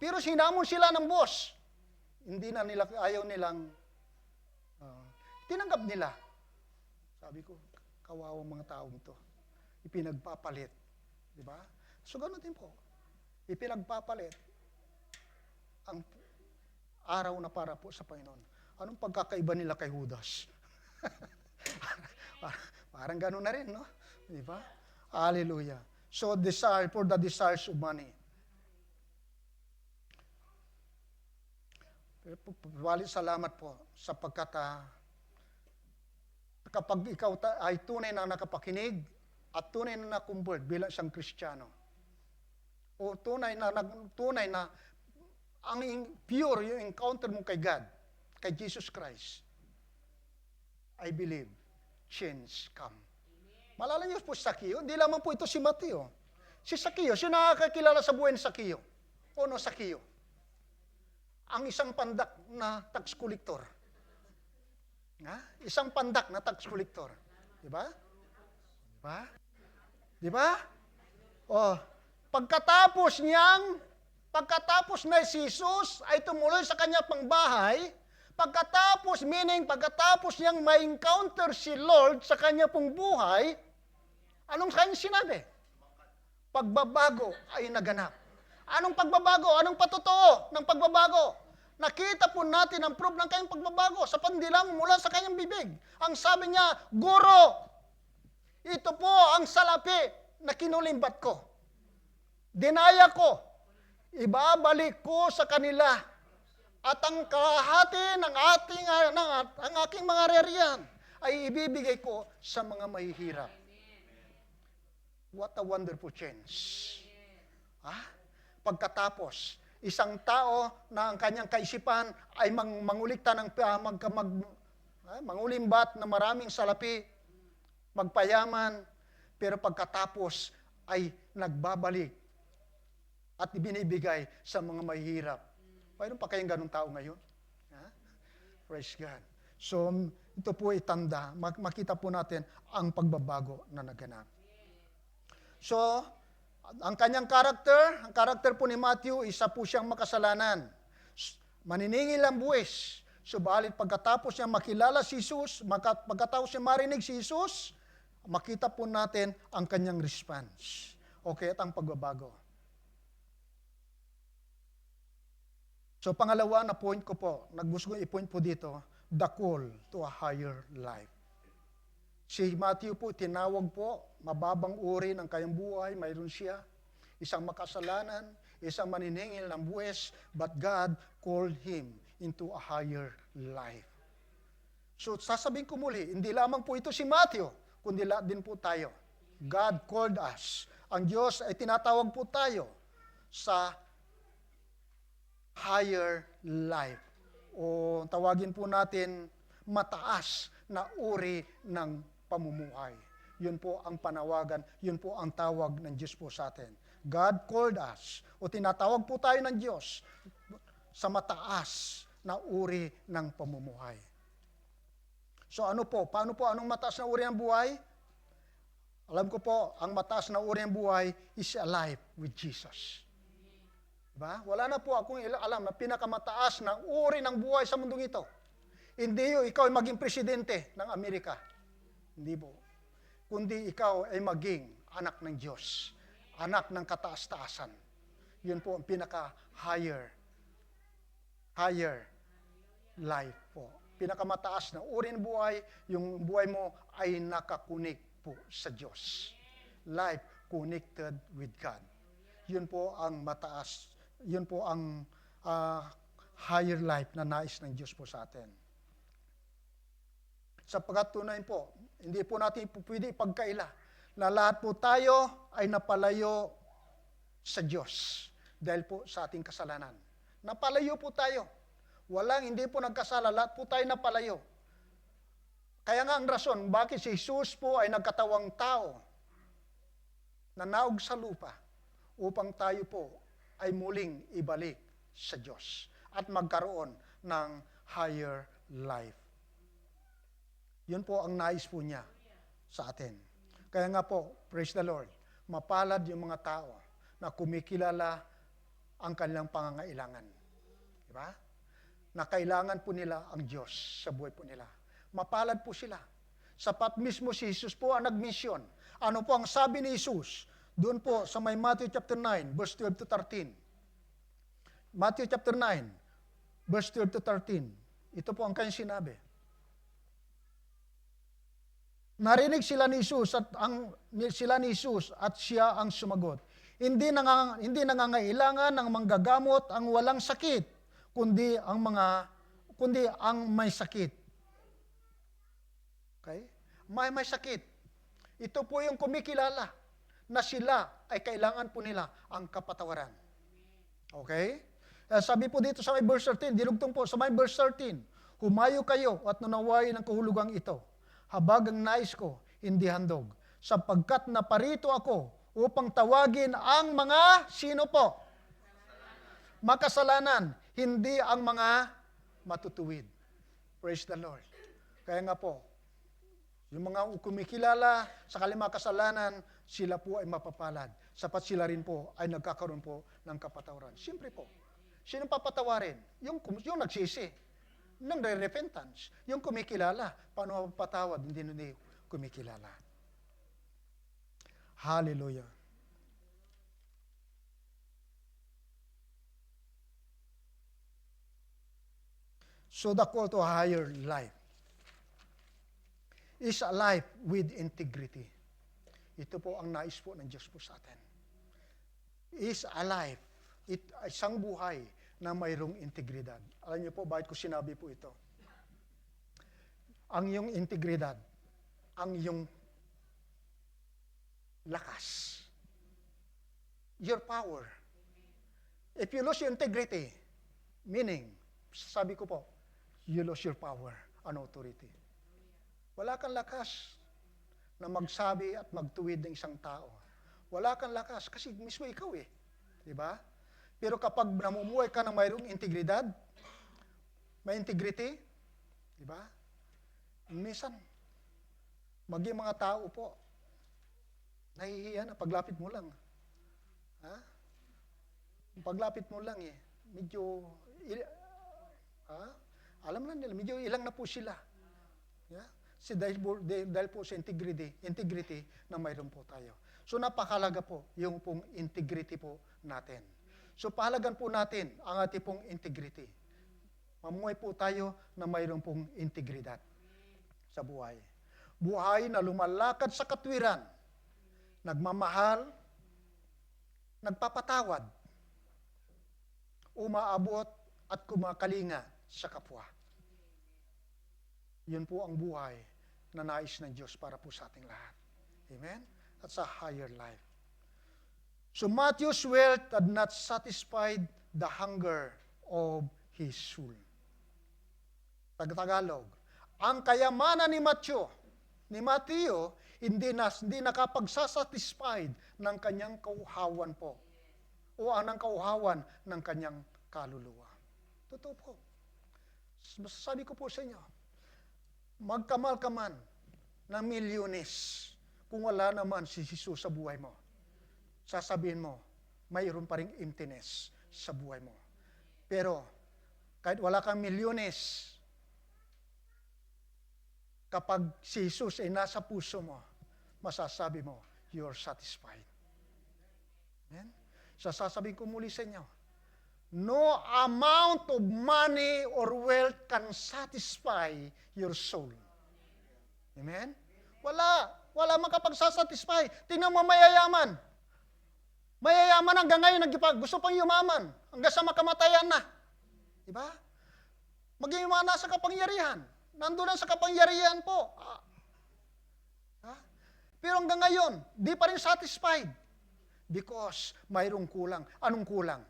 Pero sinamon sila ng boss. Hindi na nila, ayaw nilang, tinanggap nila. Sabi ko, kawawang mga taong ito. Ipinagpapalit. Di ba? So ganoon din po. Ipinagpapalit ang araw na para po sa Panginoon. Anong pagkakaiba nila kay Judas? Parang gano'n na rin, no? Di ba? Hallelujah. So, for the desires of money. Walit salamat po sapagkat kapag ikaw ay tunay na nakapakinig at tunay na na-convert bilang isang Kristiyano, o tunay na ang pure yung encounter mo kay God, kay Jesus Christ, I believe, change come. Malala niyo po si Sakio, hindi lamang po ito si Mateo. Si Sakio, siya nakakakilala sa buhay ni Sakio. Ono Sakio? Ang isang pandak na tax collector. Isang pandak na tax collector. Di ba? Di ba? Pagkatapos na si Jesus ay tumuloy sa kanya pang bahay, pagkatapos niyang ma-encounter si Lord sa kanya pong buhay, anong kanya sinabi? Pagbabago ay naganap. Anong pagbabago? Anong patotoo ng pagbabago? Nakita po natin ang proof ng kanyang pagbabago sa pandilang mula sa kanyang bibig. Ang sabi niya, Guro, ito po ang salapi na kinulimbat ko. Dinaya ko. Ibabalik ko sa kanila. At ang kalahati ng aking mga reriyan ay ibibigay ko sa mga mahihirap. What a wonderful change. Pagkatapos, isang tao na ang kanyang kaisipan ay mangulikta ng mangulimbat na maraming salapi, magpayaman, pero pagkatapos ay nagbabalik at ibinibigay sa mga mahihirap. Mayroon pa kayong ganong tao ngayon? Praise God. So, ito po ay tanda. Makita po natin ang pagbabago na naganap. So, ang kanyang karakter po ni Matthew, isa po siyang makasalanan. Maniningil ang buwis. Subalit pagkatapos niya makilala si Jesus, pagkatapos niya marinig si Jesus, makita po natin ang kanyang response. Okay, at ang pagbabago. So pangalawa na point ko po, gusto ko i-point po dito, the call to a higher life. Si Matthew po, tinawag po, mababang uri ng kayang buhay, mayroon siya. Isang makasalanan, isang maniningil ng buwis, but God called him into a higher life. So sasabihin ko muli, hindi lamang po ito si Matthew, kundi lahat din po tayo. God called us. Ang Diyos ay tinatawag po tayo sa higher life. O tawagin po natin mataas na uri ng pamumuhay. Yun po ang panawagan, yun po ang tawag ng Diyos po sa atin. God called us, o tinatawag po tayo ng Diyos sa mataas na uri ng pamumuhay. So paano po, anong mataas na uri ng buhay? Alam ko po, ang mataas na uri ng buhay is a life with Jesus. Diba? Wala na po akong alam na pinakamataas na uri ng buhay sa mundong ito. Hindi ikaw ay maging presidente ng Amerika. Hindi po. Kundi ikaw ay maging anak ng Diyos. Anak ng kataas-taasan. Yun po ang pinaka-higher life po. Pinakamataas na uri ng buhay, yung buhay mo ay nakakunik po sa Diyos. Life connected with God. Yun po ang mataas. Yun po ang higher life na nais ng Diyos po sa atin. Sapagkat tunay po, hindi po natin pwede ipagkaila na lahat po tayo ay napalayo sa Diyos dahil po sa ating kasalanan. Napalayo po tayo. Hindi po nagkasala, lahat po tayo napalayo. Kaya nga ang rason, bakit si Jesus po ay nagkatawang tao na naog sa lupa upang tayo po ay muling ibalik sa Diyos at magkaroon ng higher life. Yun po ang nais po niya sa atin. Kaya nga po, praise the Lord, mapalad yung mga tao na kumikilala ang kanilang pangangailangan. Diba? Na kailangan po nila ang Diyos sa buhay po nila. Mapalad po sila. Sapat mismo si Jesus po ang nagmisyon. Ano po ang sabi ni Jesus? Doon po sa may Matthew chapter 9, verse 12 to 13. Matthew chapter 9, verse 12 to 13. Ito po ang kanyang sinabi. Narinig sila ni Jesus at siya ang sumagot. Hindi nangangailangan ng manggagamot ang walang sakit, kundi ang may sakit. Okay? May sakit. Ito po yung kumikilala na sila ay kailangan po nila ang kapatawaran. Okay? Sabi po dito sa may verse 13, dinugtong po sa may verse 13, humayo kayo at nanawain ng kahulugang ito. Habag ang nais ko, hindi handog. Sapagkat naparito ako upang tawagin ang mga sino po? Makasalanan, hindi ang mga matutuwid. Praise the Lord. Kaya nga po, yung mga kumikilala sa kanilang kasalanan, sila po ay mapapalad. Sapat sila rin po ay nagkakaroon po ng kapatawaran. Siyempre po, sino papatawarin? Yung nagsisi. Nang repentance. Yung kumikilala. Paano mapapatawad? Hindi kumikilala. Hallelujah. So the call to a higher life is a life with integrity. Ito po ang nais po ng Diyos po sa atin. Is a life, isang buhay na mayroong integridad. Alam niyo po, bakit ko sinabi po ito? Ang iyong integridad, ang iyong lakas, your power. If you lose your integrity, meaning, sabi ko po, you lose your power and authority. Wala kang lakas na magsabi at magtuwid ng isang tao. Wala kang lakas kasi mismo ikaw eh. Di ba? Pero kapag namumuhay ka ng mayroong integridad, may integrity, di ba? Minsan, maging mga tao po, nahihiya na paglapit mo lang. Ha? Paglapit mo lang eh, medyo, alam na nila, medyo ilang na po sila. Yeah? Dahil po sa integrity na mayroon po tayo. So napakalaga po yung pong integrity po natin. So pahalagan po natin ang ating pong integrity. Mamuhay po tayo na mayroon pong integridad sa buhay. Buhay na lumalakad sa katwiran, nagmamahal, nagpapatawad, umaabot at kumakalinga sa kapwa. Yun po ang buhay na nais ng Diyos para po sa ating lahat. Amen? At sa higher life. So Matthew's wealth had not satisfied the hunger of his soul. Tagalog, ang kayamanan ni Matthew, hindi nakapagsasatisfied ng kanyang kauhawan po. O ang kauhawan ng kanyang kaluluwa. Totoo po. Masasabi ko po sa inyo, magkamal ka man ng milyones kung wala naman si Jesus sa buhay mo. Sasabihin mo, mayroon pa ring emptiness sa buhay mo. Pero, kahit wala kang milyones, kapag si Jesus ay nasa puso mo, masasabi mo, you're satisfied. Amen? Sasabihin ko muli sa inyo, no amount of money or wealth can satisfy your soul. Amen? Wala makapagsasatisfy. Tingnan mo mayayaman. Mayayaman hanggang ngayon, gusto pang yumaman. Hanggang sa makamatayan na. Diba? Maging mga nasa kapangyarihan. Nandun lang sa kapangyarihan po. Pero hanggang ngayon, di pa rin satisfied. Because mayroong kulang. Anong kulang?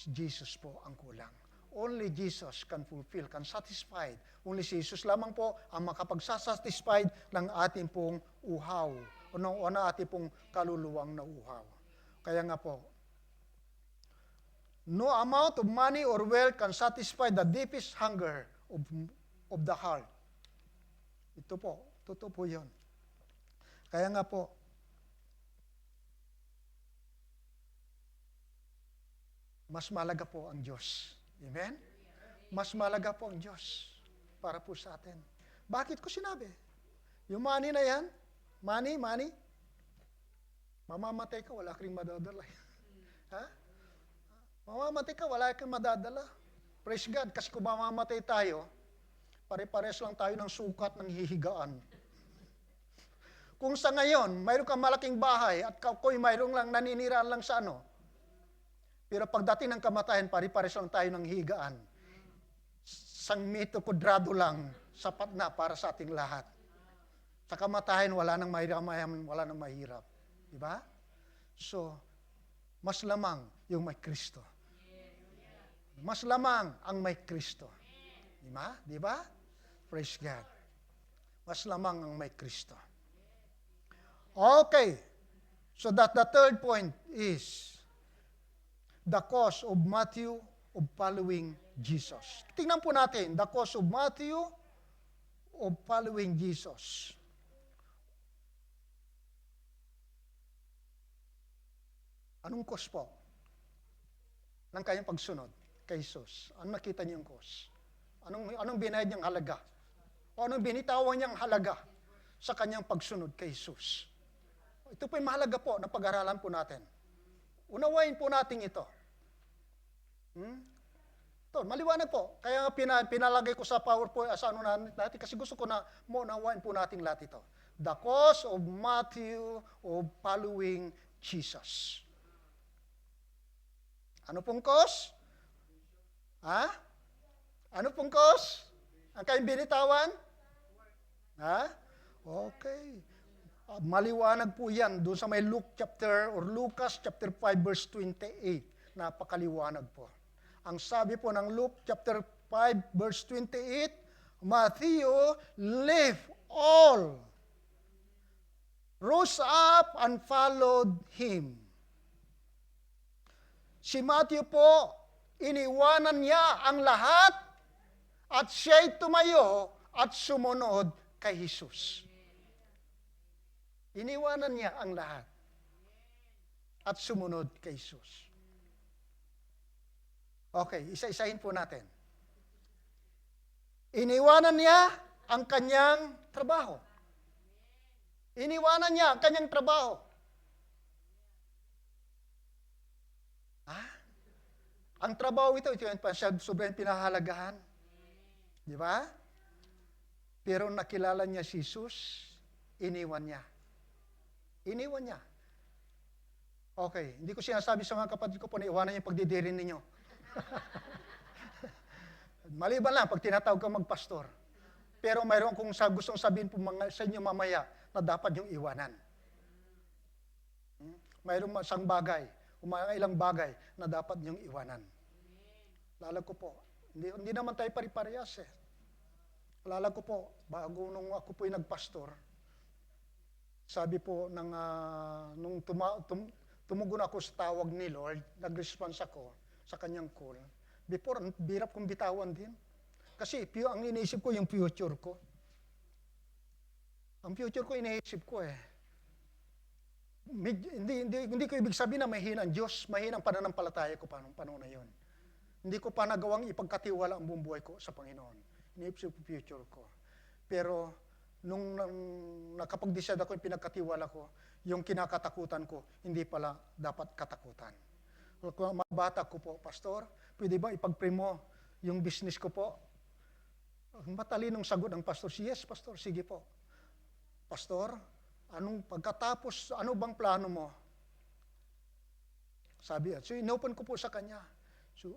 Jesus po ang kulang. Only Jesus can fulfill, can satisfy. Only si Jesus lamang po ang makapagsasatisfied ng ating pong uhaw o ng ating pong kaluluwang na uhaw. Kaya nga po, no amount of money or wealth can satisfy the deepest hunger of the heart. Ito po, totoo po yun. Kaya nga po, mas malaga po ang Diyos. Amen? Mas malaga po ang Diyos para po sa atin. Bakit ko sinabi? Yung money na yan, money, mamamatay ka, wala kang madadala. Ha? Mamamatay ka, wala kang madadala. Praise God, kasi kung mamamatay tayo, pare-pares lang tayo ng sukat ng hihigaan. Kung sa ngayon, mayroon kang malaking bahay at ako'y mayroon lang naniniraan lang sa ano, pero pagdating ng kamatayan, pare-pares lang tayo ng higaan. Sang metro kudrado lang, sapat na para sa ating lahat. Sa kamatayan, wala nang mahirap, wala nang mahirap. Diba? So, mas lamang yung may Kristo. Mas lamang ang may Kristo. Diba? Diba? Praise God. Mas lamang ang may Kristo. Okay. So that the third point is the cause of Matthew of following Jesus. Tingnan po natin, the cause of Matthew of following Jesus. Anong cause po ng kanyang pagsunod kay Jesus? Ano nakita niyo yung cause? Anong binayad niyang halaga? O anong binitawan niyang halaga sa kanyang pagsunod kay Jesus? Ito po yung mahalaga po na pag-aralan po natin. Unawain po natin ito. Ito, maliwanag po. Kaya pinalagay ko sa PowerPoint sa ano natin kasi gusto ko na unawain po natin lahat ito. The cause of Matthew of following Jesus. Ano pong cause? Ha? Ano pong cause? Ang kayong binitawan? Ha? Okay. Maliwanag po yan doon sa may Lucas chapter 5 verse 28. Napakaliwanag po. Ang sabi po ng Luke chapter 5 verse 28, Matthew left all, rose up and followed him. Si Matthew po, iniwanan niya ang lahat at siya'y tumayo at sumunod kay Jesus. Iniwanan niya ang lahat at sumunod kay Jesus. Okay, isa-isahin po natin. Iniwanan niya ang kanyang trabaho. Iniwanan niya ang kanyang trabaho. Ang trabaho ito yung sobrang pinahalagahan. Di ba? Pero nakilala niya si Jesus, iniwan niya. Iniwan niya. Okay, hindi ko sinasabi sa mga kapatid ko po na iwanan niyo yung pagdidirin ninyo. Maliban lang pag tinatawag ka magpastor. Pero mayroon kong gustong sabihin po sa inyo mamaya na dapat yung iwanan. Mayroong isang bagay, ilang bagay na dapat niyong iwanan. Lala ko po, hindi naman tayo pari-parehas eh. Lala ko po, bago nung ako po yung nagpastor, sabi po, nung tumugon ako sa tawag ni Lord, nag-response ako sa kanyang call. Before, birap kong bitawan din. Kasi ang iniisip ko yung future ko. Ang future ko iniisip ko eh. Hindi ko ibig sabihin na mahina ang Diyos, mahina ang pananampalataya ko panahon na yun. Hindi ko pa nagawang ipagkatiwala ang buong buhay ko sa Panginoon. Iniisip ko future ko. Pero nung nakapag-decide ako yung pinagkatiwala ko, yung kinakatakutan ko, hindi pala dapat katakutan. Kung mabata ko po, Pastor, pwede ba ipag-pray mo yung business ko po? Matalinong sagot ng Pastor, yes, Pastor, sige po. Pastor, pagkatapos, ano bang plano mo? Sabi, so inopen ko po sa kanya. So,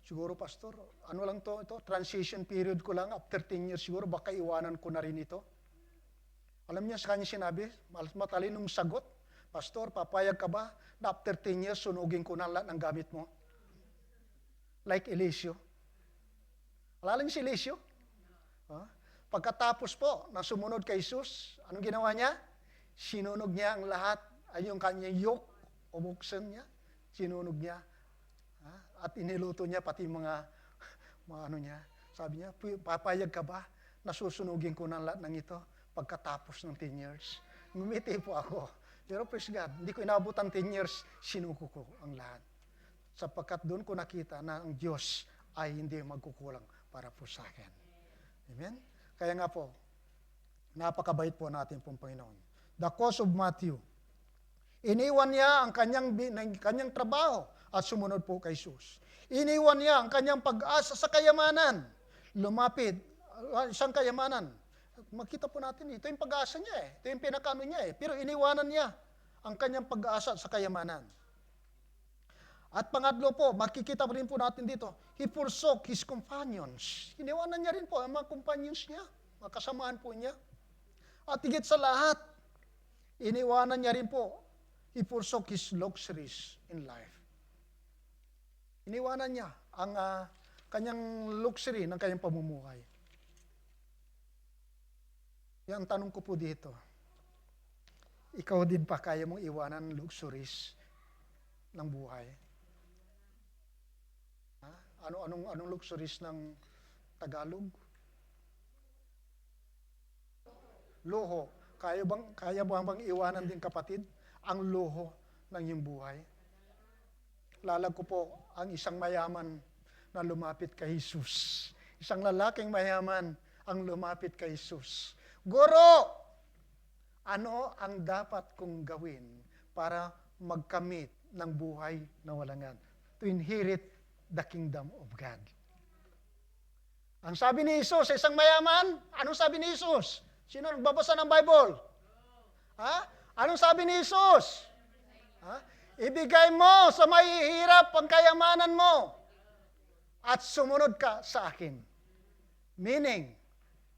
siguro, Pastor, ano lang ito, transition period ko lang, after 10 years siguro, baka iwanan ko na rin ito. Alam niya sa kanya sinabi, matalinong sagot, Pastor, papayag ka ba na after 10 years, sunugin ko na lahat ng gamit mo? Like Eliseo. Alala niyo si Eliseo? Pagkatapos po, na sumunod kay Jesus, anong ginawa niya? Sinunog niya ang lahat, ay yung kanyang yoke o buksan niya, sinunog niya. At iniluto niya pati mga ano niya. Sabi niya, papayag ka ba nasusunugin ko ng lahat ng ito pagkatapos ng 10 years. Ngumiti po ako. Pero praise God, hindi ko inabot ang 10 years, sinuko ko ang lahat. Sapagkat doon ko nakita na ang Diyos ay hindi magkukulang para po sa akin. Amen? Kaya nga po, napakabait po natin pong Panginoon. The cause of Matthew. Iniwan niya ang kanyang trabaho at sumunod po kay Jesus. Iniwan niya ang kanyang pag-asa sa kayamanan. Lumapit, isang kayamanan. Makita po natin, ito yung pag-asa niya eh. Ito yung pinakano niya eh. Pero iniwanan niya ang kanyang pag-asa sa kayamanan. At pangatlo po, makikita rin po natin dito, he forsook his companions. Iniwanan niya rin po ang mga companions niya, mga kasamaan po niya. At higit sa lahat, iniwanan niya rin po, he forsook his luxuries in life. Iniwanan niya ang kanyang luxury ng kanyang pamumuhay. Yan ang tanong ko po dito. Ikaw din pa kaya mong iwanan ang luxuries ng buhay? Ha? Anong luxuries ng Tagalog? Luho. Kaya bang iwanan din kapatid ang luho ng iyong buhay? Lalag ko po ang isang mayaman na lumapit kay Jesus. Isang lalaking mayaman ang lumapit kay Jesus. Guro, ano ang dapat kong gawin para magkamit ng buhay na walangan? To inherit the kingdom of God. Ang sabi ni Jesus sa isang mayaman, anong sabi ni Jesus? Sino nagbabasa ng Bible? Ha? Anong sabi ni Jesus? Ha? Ibigay mo sa mahihirap ang kayamanan mo at sumunod ka sa akin. Meaning,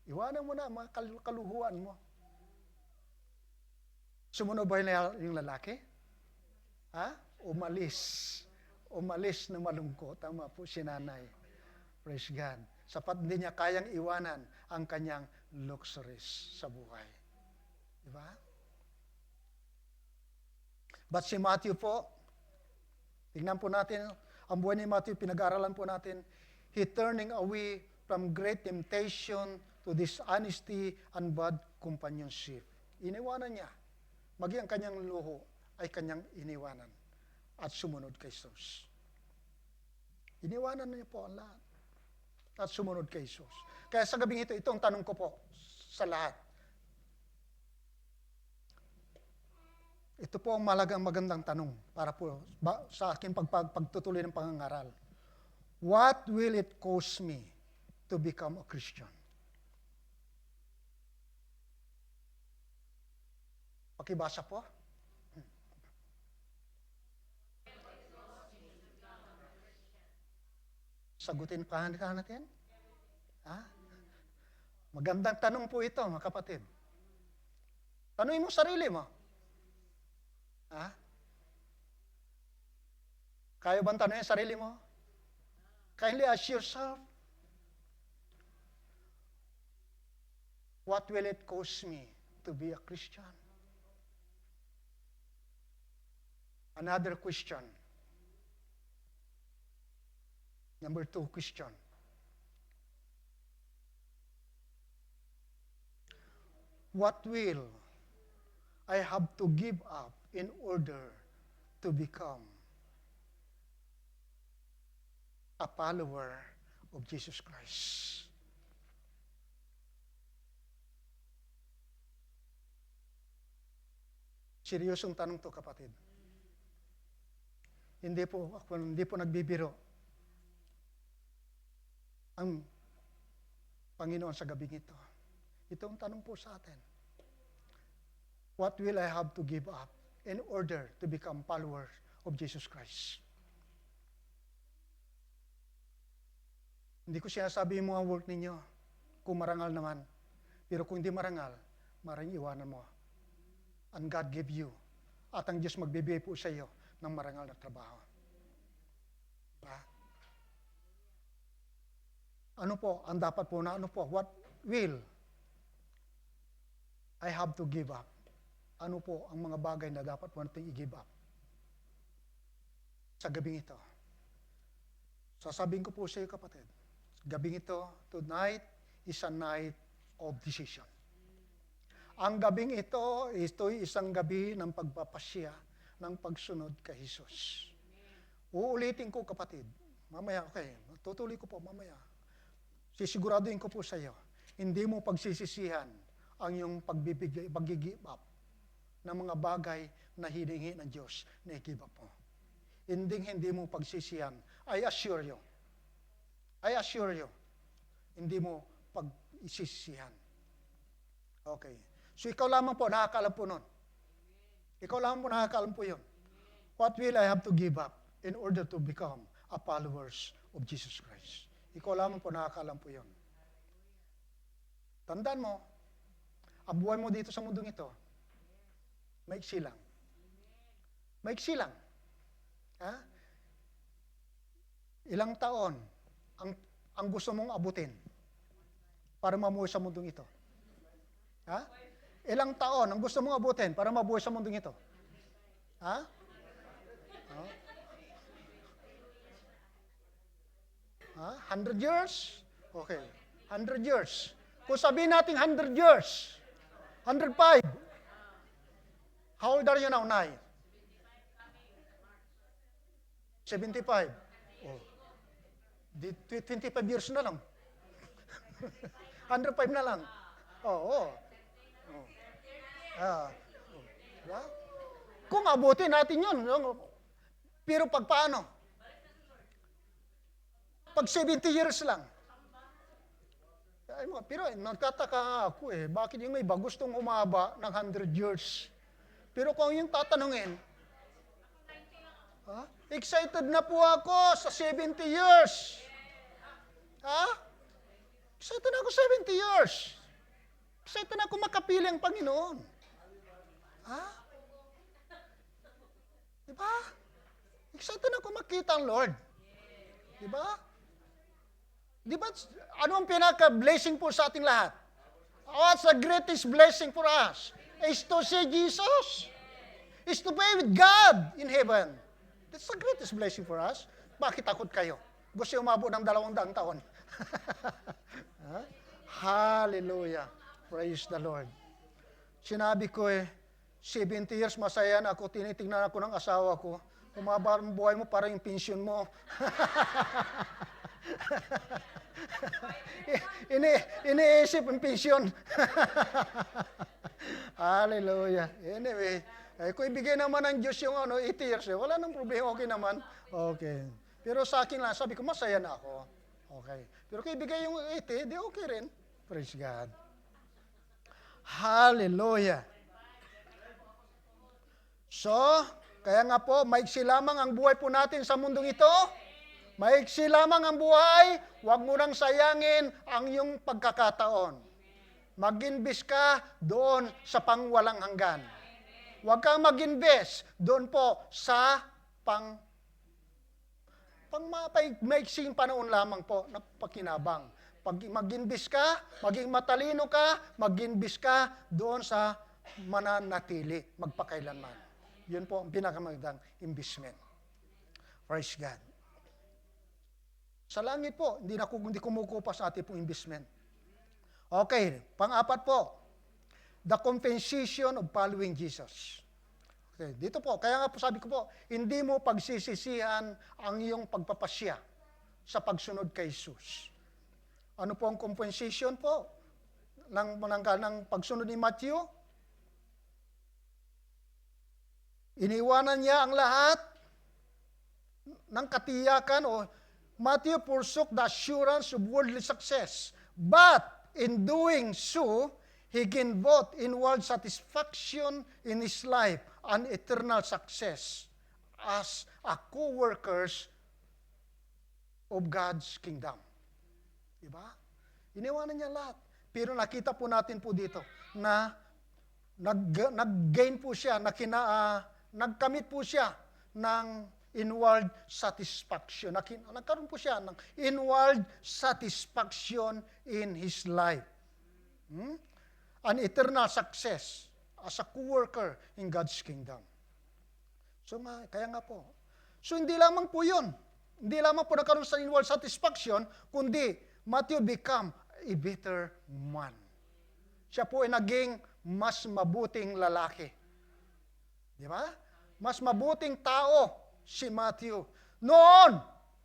iwanan mo na ang mga kaluhuan mo. Sumunod ba yung lalaki? Ha? Umalis. Umalis na malungkot. Tama po si nanay. Praise God. Sapat hindi niya kayang iwanan ang kanyang luxuries sa buhay. Diba? But si Matthew po, tingnan po natin, ang buhay ni Matthew, pinag-aaralan po natin, he turning away from great temptation to dishonesty and bad companionship. Iniwanan niya. Maging ang kanyang luho ay kanyang iniwanan at sumunod kay Jesus. Iniwanan niya po ang lahat at sumunod kay Jesus. Kaya sa gabing ito, ito ang tanong ko po sa lahat. Ito po ang magandang tanong para po sa aking pagtutuloy ng pangangaral. What will it cost me to become a Christian? Pakibasa po. Sagutin pa natin. Ha? Magandang tanong po ito, mga kapatid. Tanungin mo sarili mo. Ha? Kaya bang tanongin sarili mo? Kindly ask yourself, what will it cost me to be a Christian? Another question. Number 2 question. What will I have to give up in order to become a follower of Jesus Christ? Seryosong tanong to, kapatid. Hindi po nagbibiro ang Panginoon sa gabing ito. Ito ang tanong po sa atin. What will I have to give up in order to become followers of Jesus Christ? Hindi ko sinasabi yung mga work ninyo kung marangal naman. Pero kung hindi marangal, maraming iwanan mo. And God give you. At ang Diyos magbibigay po sa iyo ng marangal na trabaho. Diba? Ano po ang dapat po na what will I have to give up? Ano po ang mga bagay na dapat po natin i-give up? Sa gabing ito. Sasabihin ko po sa iyo, kapatid, gabing ito, tonight is a night of decision. Ang gabing ito'y isang gabi ng pagpapasya ng pagsunod kay Jesus. Uulitin ko, kapatid. Mamaya, okay, tutuloy ko po mamaya. Sisiguraduhin ko po sa iyo, hindi mo pagsisisihan ang iyong pag-give up ng mga bagay na hiningi ng Diyos na i-give up mo. Hindi mo pagsisihan. I assure you, hindi mo pag-isisihan. Okay. So ikaw lamang po nakakaalam po nun. Ikaw lamang po nakakaalam po yun. What will I have to give up in order to become a followers of Jesus Christ? Ikaw lamang po nakakaalam po yun. Tandaan mo, ang buhay mo dito sa mundong ito, maiksi lang. Maiksi lang. Ha? Ilang taon ang gusto mong abutin para mamuhay sa mundong ito? Ha? Ilang taon ang gusto mong abutin para mabuhay sa mundong ito? Ha? Ha? 100 years? Okay. 100 years. Kung sabihin natin 100 years, 105. How old are you now, Nay? 75. Oh. 25 years na lang. 105 na lang. Oo. Diba? Kung abutin natin yun, pero pag paano? Pag 70 years lang. Pero nagtataka ako bakit yung iba gustong umaba ng 100 years? Pero kung yung tatanungin, excited na po ako sa 70 years. Excited na ako 70 years. Excited na ako makapili ang Panginoon. Diba? Excited na ako makita ang Lord. Diba? Diba? Ano ang pinaka-blessing po sa ating lahat? What's the greatest blessing for us? Is to see Jesus. Is to be with God in heaven. That's the greatest blessing for us. Bakit takot kayo? Gusto yung umabot ng 200 taon. Hallelujah. Praise the Lord. Sinabi ko 70 years masaya na ako, tinitingnan ako ng asawa ko. Umaba ang buhay mo para yung pension mo. Iniisip ang pension. Hallelujah. Anyway, kung ibigay naman ng Diyos yung 80 years, wala nang problema, okay naman. Okay. Pero sa akin lang, sabi ko, masaya na ako. Okay. Pero kung ibigay yung 80, di okay rin. Praise God. Hallelujah. So, kaya nga po, maiksi lamang ang buhay po natin sa mundong ito. Maiksi lamang ang buhay, huwag mo nang sayangin ang iyong pagkakataon. Mag-invest ka doon sa pangwalang hanggan. Huwag kang mag-invest doon po sa maiksing panahon lamang po na pakinabang. Pag mag-invest ka, maging matalino ka, mag-invest ka doon sa mananatili, magpakailanman. Yun po ang pinakamagandang investment. Praise God. Sa langit po, hindi kumukupa sa ating pong investment. Okay, pang-apat po, the compensation of following Jesus. Okay, dito po, kaya nga po sabi ko po, hindi mo pagsisisihan ang iyong pagpapasya sa pagsunod kay Jesus. Ano po ang compensation po ng pagsunod ni Matthew? Iniwanan niya ang lahat ng katiyakan Matthew forsook the assurance of worldly success. But in doing so, he gained both inward satisfaction in his life and eternal success as a co-workers of God's kingdom. Diba? Iniwanan niya lahat. Pero nakita po natin po dito na nag-gain po siya, nagkamit po siya ng inward satisfaction. Nagkaroon po siya ng inward satisfaction in his life. An eternal success as a co-worker in God's kingdom. So kaya nga po. So hindi lamang po yun. Hindi lamang po nagkaroon sa inward satisfaction, kundi Matthew become a better man. siya po ay naging mas mabuting lalaki. Di ba? Mas mabuting tao si Matthew. Noon,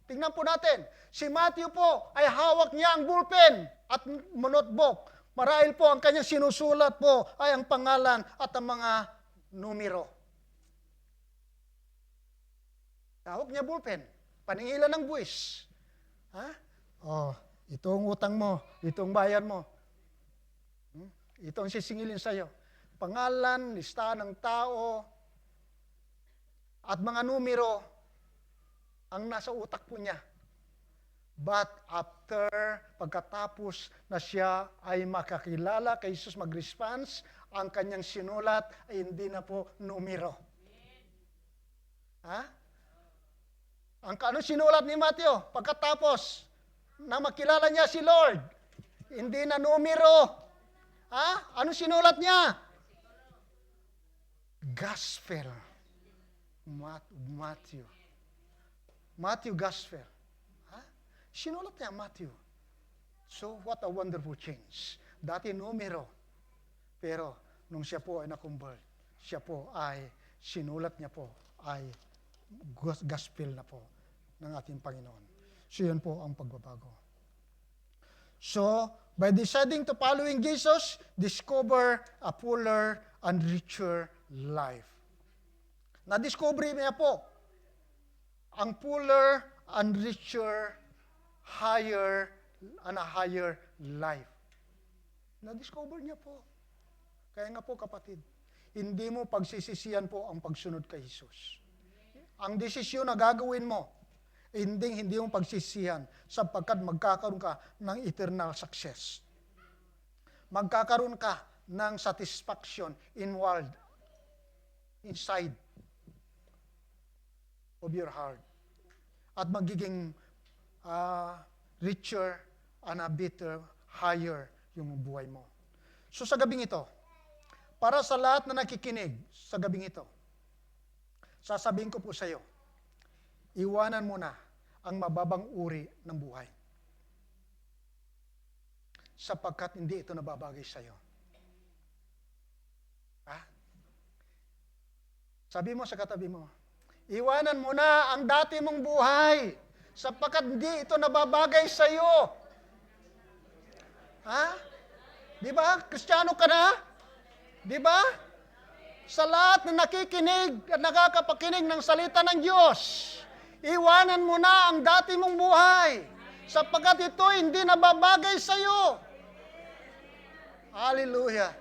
tingnan po natin, si Matthew po ay hawak niya ang ballpen at notebook. Marahil po ang kanyang sinusulat po ay ang pangalan at ang mga numero. Hawak niya ballpen, paningilan ng buwis. Ha? Oh, ito ang utang mo, ito ang bayan mo. Ito ang sisingilin sa'yo. Pangalan, listahan ng tao, at mga numero ang nasa utak po niya. But after, pagkatapos na siya ay makakilala kay Jesus, mag-response, ang kanyang sinulat ay hindi na po numero. Ha? Ang ano sinulat ni Matthew? Pagkatapos na makilala niya si Lord, hindi na numero. Ha? Ano sinulat niya? Gospel. Matthew. Matthew Gospel. Ha? Sinulat niya Matthew. So, what a wonderful change. Dati numero. Pero, nung siya po ay na-convert, siya po ay, sinulat niya po ay gospel na po ng ating Panginoon. So, yun po ang pagbabago. So, by deciding to following Jesus, discover a fuller and richer life. Na-discover niya po ang fuller and richer, higher and a higher life. Na-discover niya po. Kaya nga po kapatid, hindi mo pagsisisiyan po ang pagsunod kay Jesus. Ang desisyon na gagawin mo, hindi mo pagsisiyan sapagkat magkakaroon ka ng eternal success. Magkakaroon ka ng satisfaction inward, inside of your heart. At magiging richer and a better, higher yung buhay mo. So sa gabing ito, para sa lahat na nakikinig sa gabing ito, sasabihin ko po sa iyo, iwanan mo na ang mababang uri ng buhay. Sapagkat hindi ito nababagay sa iyo. Ha? Sabi mo sa katabi mo, iwanan mo na ang dati mong buhay sapagkat hindi ito nababagay sa iyo. Ha? Di ba? Kristiyano ka na? Di ba? Sa lahat na nakikinig at nakakapakinig ng salita ng Diyos, iwanan mo na ang dati mong buhay sapagkat ito hindi nababagay sa iyo. Hallelujah.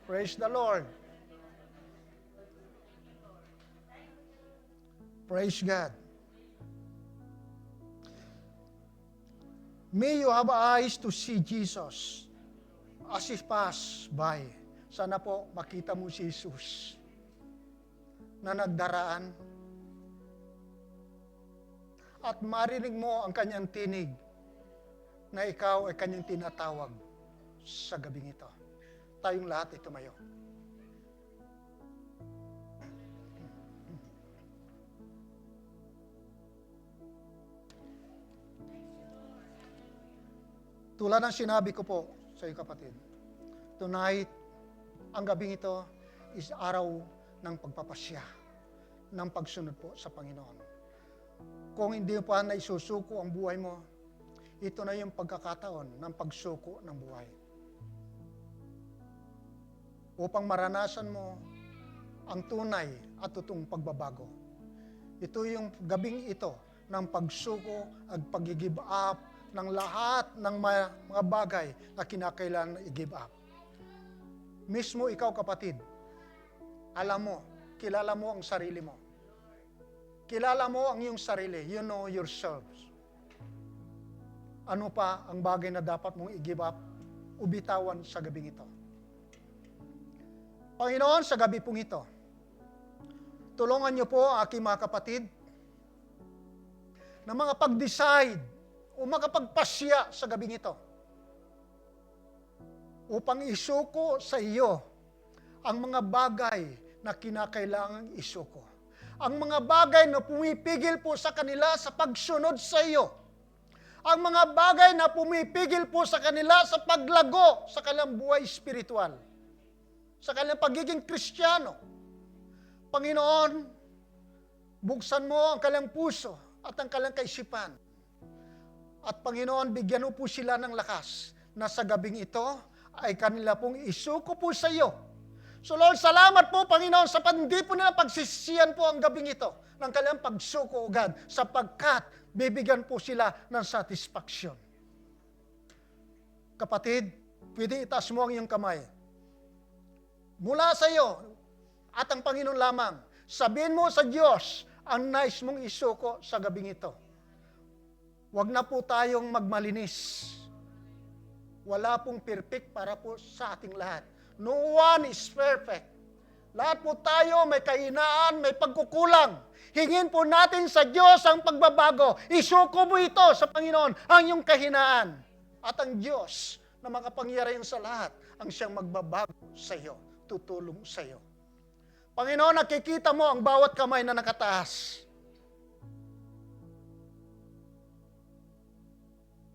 Praise the Lord. Praise God. May you have eyes to see Jesus as He pass by. Sana po makita mo si Jesus na nagdaraan at marinig mo ang kanyang tinig na ikaw ay kanyang tinatawag sa gabing ito. Tayong lahat ay tumayo. Tulad ng sinabi ko po sa iyo kapatid, tonight, ang gabing ito is araw ng pagpapasya, ng pagsunod po sa Panginoon. Kung hindi pa na isusuko ang buhay mo, ito na yung pagkakataon ng pagsuko ng buhay. Upang maranasan mo ang tunay at totoong pagbabago. Ito yung gabing ito ng pagsuko at pag-give up ng lahat ng mga bagay na kinakailangan i-give up. Mismo ikaw kapatid, alam mo, kilala mo ang sarili mo. Kilala mo ang iyong sarili. You know yourselves. Ano pa ang bagay na dapat mong i-give up o bitawan sa gabing ito? Panginoon, sa gabi pong ito, tulungan niyo po ang aking mga kapatid na mga pag-decide o makapagpasya sa gabing ito upang isuko sa iyo ang mga bagay na kinakailangang isuko. Ang mga bagay na pumipigil po sa kanila sa pagsunod sa iyo. ang mga bagay na pumipigil po sa kanila sa paglago sa kanilang buhay espiritual, sa kanilang pagiging Kristiyano. Panginoon, buksan mo ang kanilang puso at ang kanilang kaisipan. At Panginoon, bigyan mo po sila ng lakas na sa gabing ito ay kanila pong isuko po sa iyo. So Lord, salamat po Panginoon sa hindi po nila pagsisiyan po ang gabing ito ng kanilang pagsuko, O God, sapagkat bibigyan po sila ng satisfaction. Kapatid, pwede itaas mo ang iyong kamay. Mula sa iyo at ang Panginoon lamang, sabihin mo sa Diyos ang nais mong isuko sa gabing ito. Huwag na po tayong magmalinis. Wala pong perfect para po sa ating lahat. No one is perfect. Lahat po tayo may kahinaan, may pagkukulang. Hingin po natin sa Diyos ang pagbabago. Isuko mo ito sa Panginoon, ang iyong kahinaan. At ang Diyos na makapangyarihan sa lahat, ang siyang magbabago sa iyo, tutulong sa iyo. Panginoon, nakikita mo ang bawat kamay na nakataas.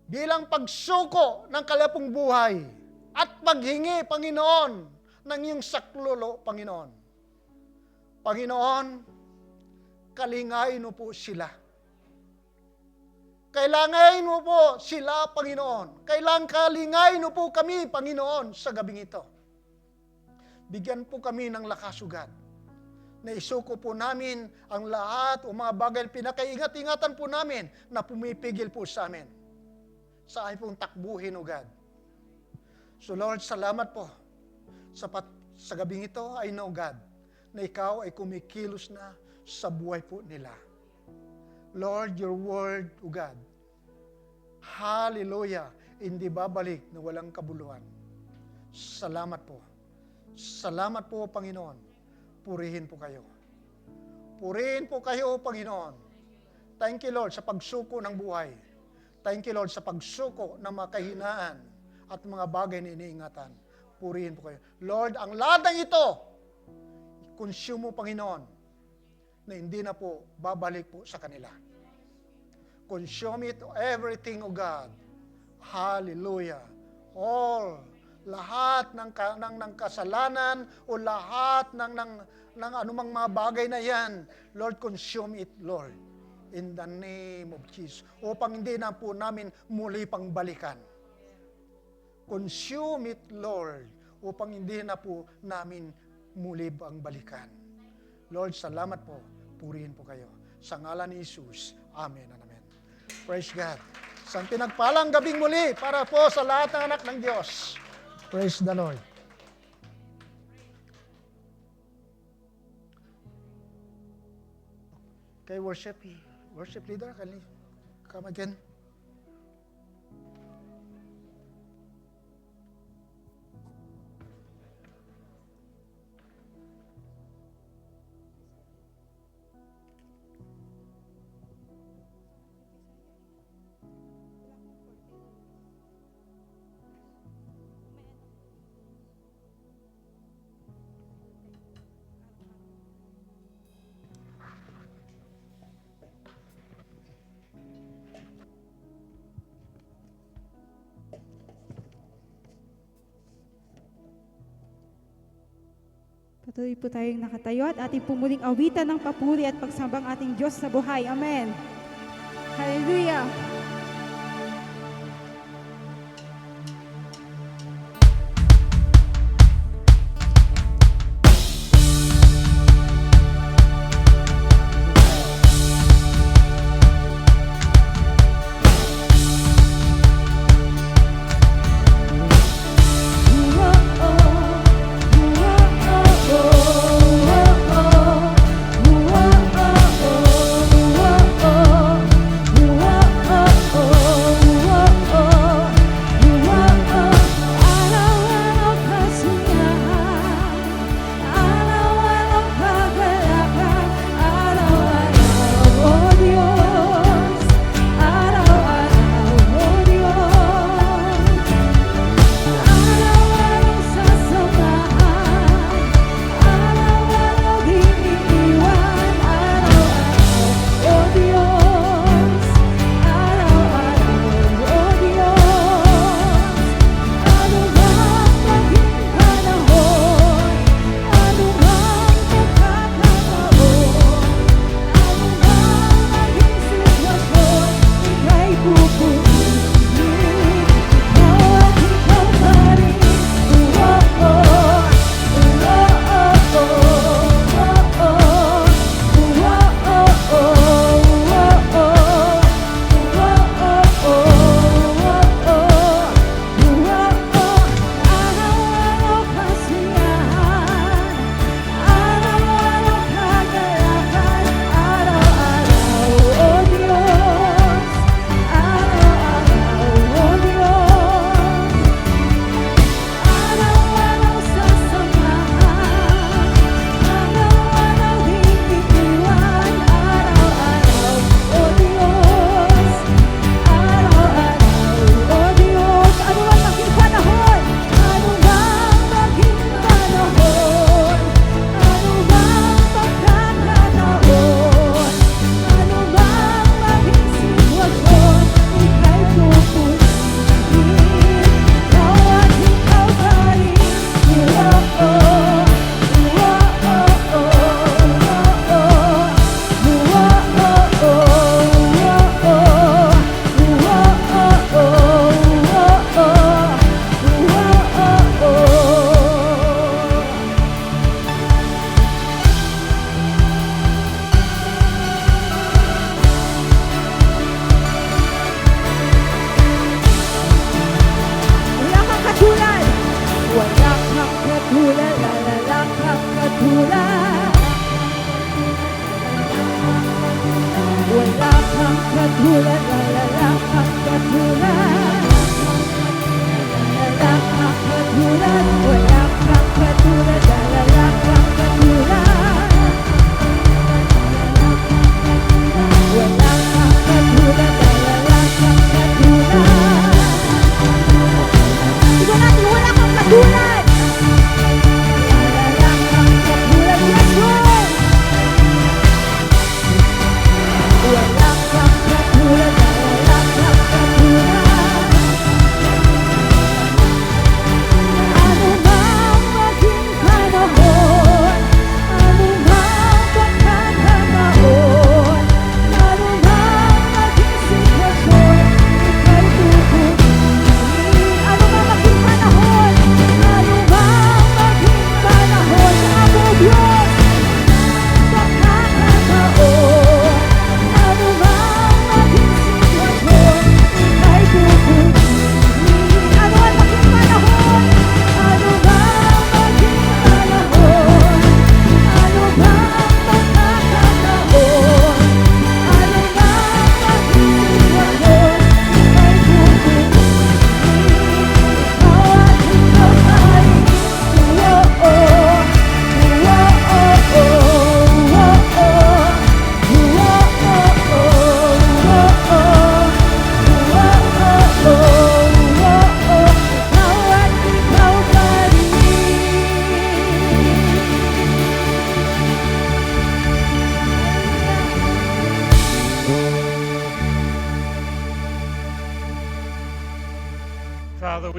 Bilang pagsuko ng kalapong buhay at paghingi, Panginoon, ng iyong saklolo, Panginoon. Panginoon, kalingayin mo po sila. Kailangayin mo po sila, Panginoon. Kailangan kalingayin mo po kami, Panginoon, sa gabing ito. Bigyan po kami ng lakas, ugad. Na isuko po namin ang lahat o mga bagay pinakaingat-ingatan po namin na pumipigil po sa amin. Sa aming pong takbuhin, ugad. So Lord, salamat po. Sa gabing ito, I know, God, na ikaw ay kumikilos na sa buhay po nila. Lord, your word, O God, hallelujah, hindi babalik na walang kabuluhan. Salamat po. Salamat po, Panginoon. Purihin po kayo. Purihin po kayo, Panginoon. Thank you, Lord, sa pagsuko ng buhay. Thank you, Lord, sa pagsuko ng mga kahinaan at mga bagay na iniingatan. Purihin po kayo. Lord, ang lahat ng ito, consume mo, Panginoon, na hindi na po babalik po sa kanila. Consume it, everything, O God. Hallelujah. All, lahat ng kasalanan o lahat ng anumang mga bagay na yan, Lord, consume it, Lord. In the name of Jesus. Upang hindi na po namin muli pang balikan. Consume it, Lord, upang hindi na po namin muli pang balikan. Lord, salamat po. Purihin po kayo. Sa ngalan ni Jesus. Amen and amen. Praise God. Isang pinagpalang gabing muli para po sa lahat ng anak ng Diyos. Praise the Lord. Okay, worship leader, can you come again? Patuloy po tayong nakatayo at ating pumuling awitan ng papuri at pagsambang ating Diyos na buhay. Amen. Hallelujah. Oh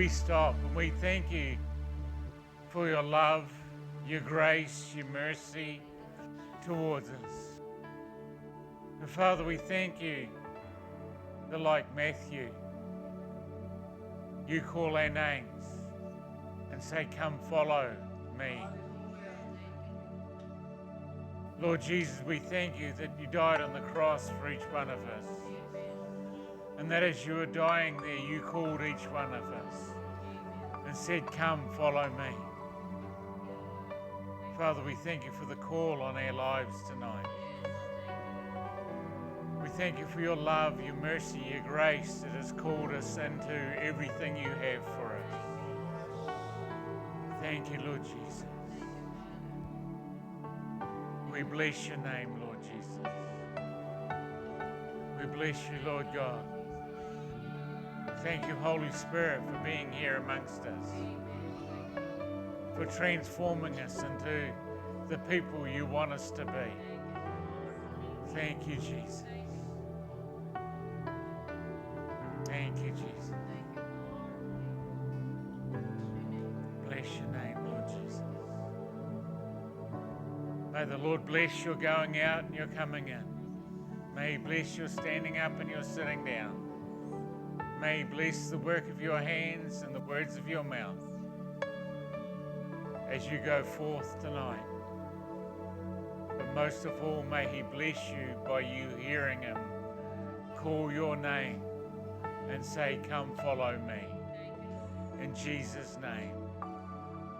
we stop and we thank you for your love, your grace, your mercy towards us. And Father, we thank you that like Matthew, you call our names and say, come follow me. Lord Jesus, we thank you that you died on the cross for each one of us. And that as you were dying there, you called each one of us and said, come follow me. Father, we thank you for the call on our lives tonight. We thank you for your love, your mercy, your grace that has called us into everything you have for us. Thank you, Lord Jesus. We bless your name, Lord Jesus. We bless you, Lord God. Thank you, Holy Spirit, for being here amongst us, for transforming us into the people you want us to be. Thank you, Jesus. Thank you, Jesus. Bless your name, Lord Jesus. May the Lord bless your going out and your coming in. May he bless your standing up and your sitting down. May he bless the work of your hands and the words of your mouth as you go forth tonight. But most of all, may he bless you by you hearing him call your name and say, come follow me. In Jesus' name,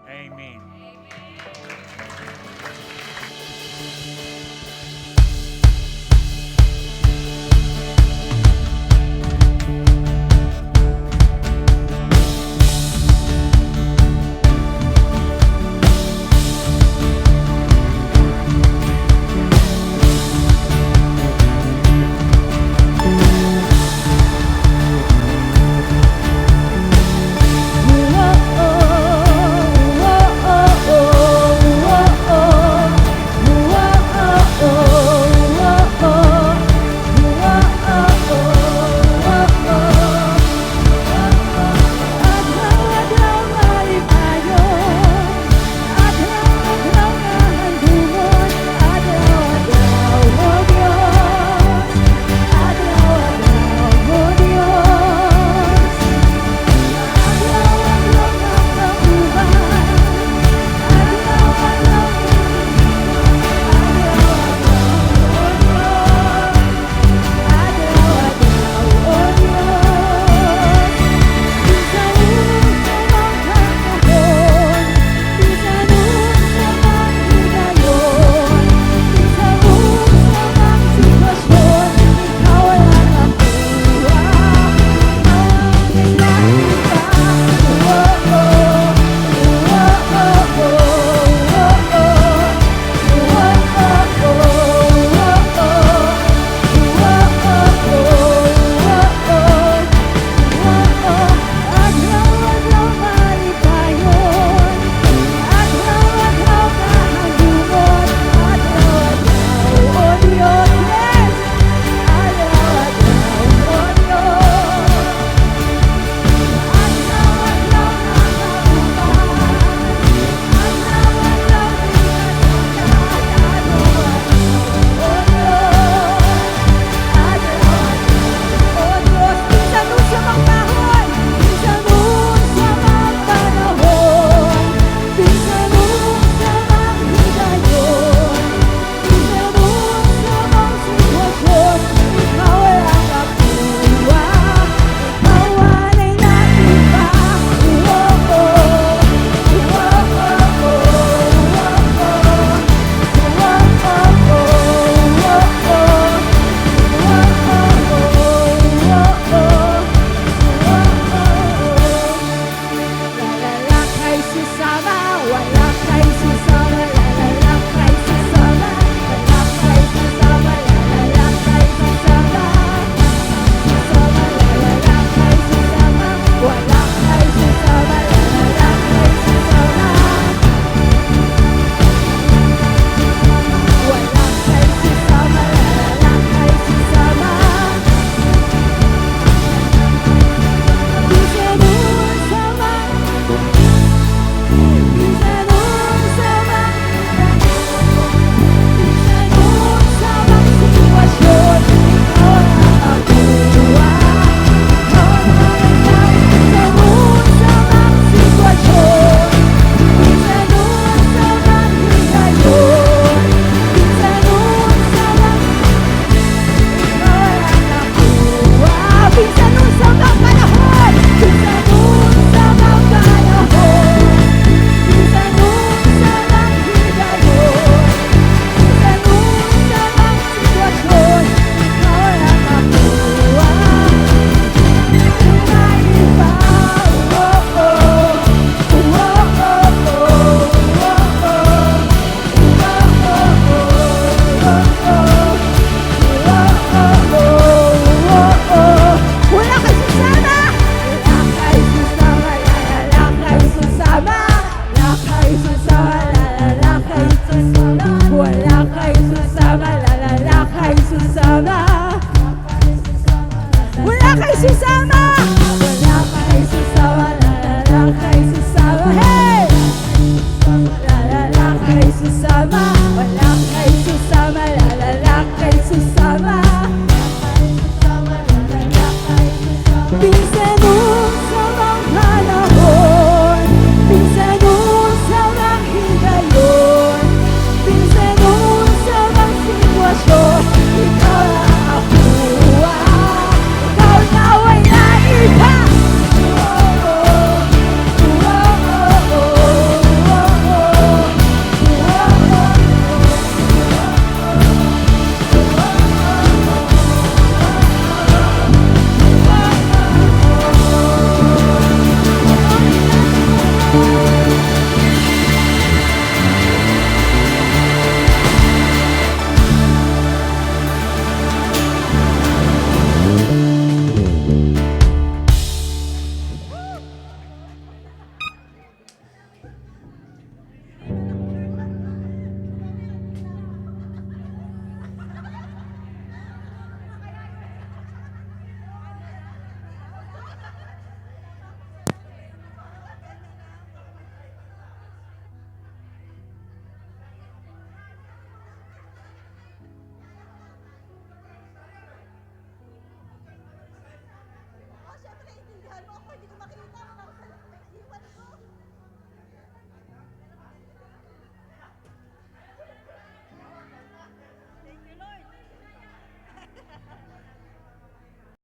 amen.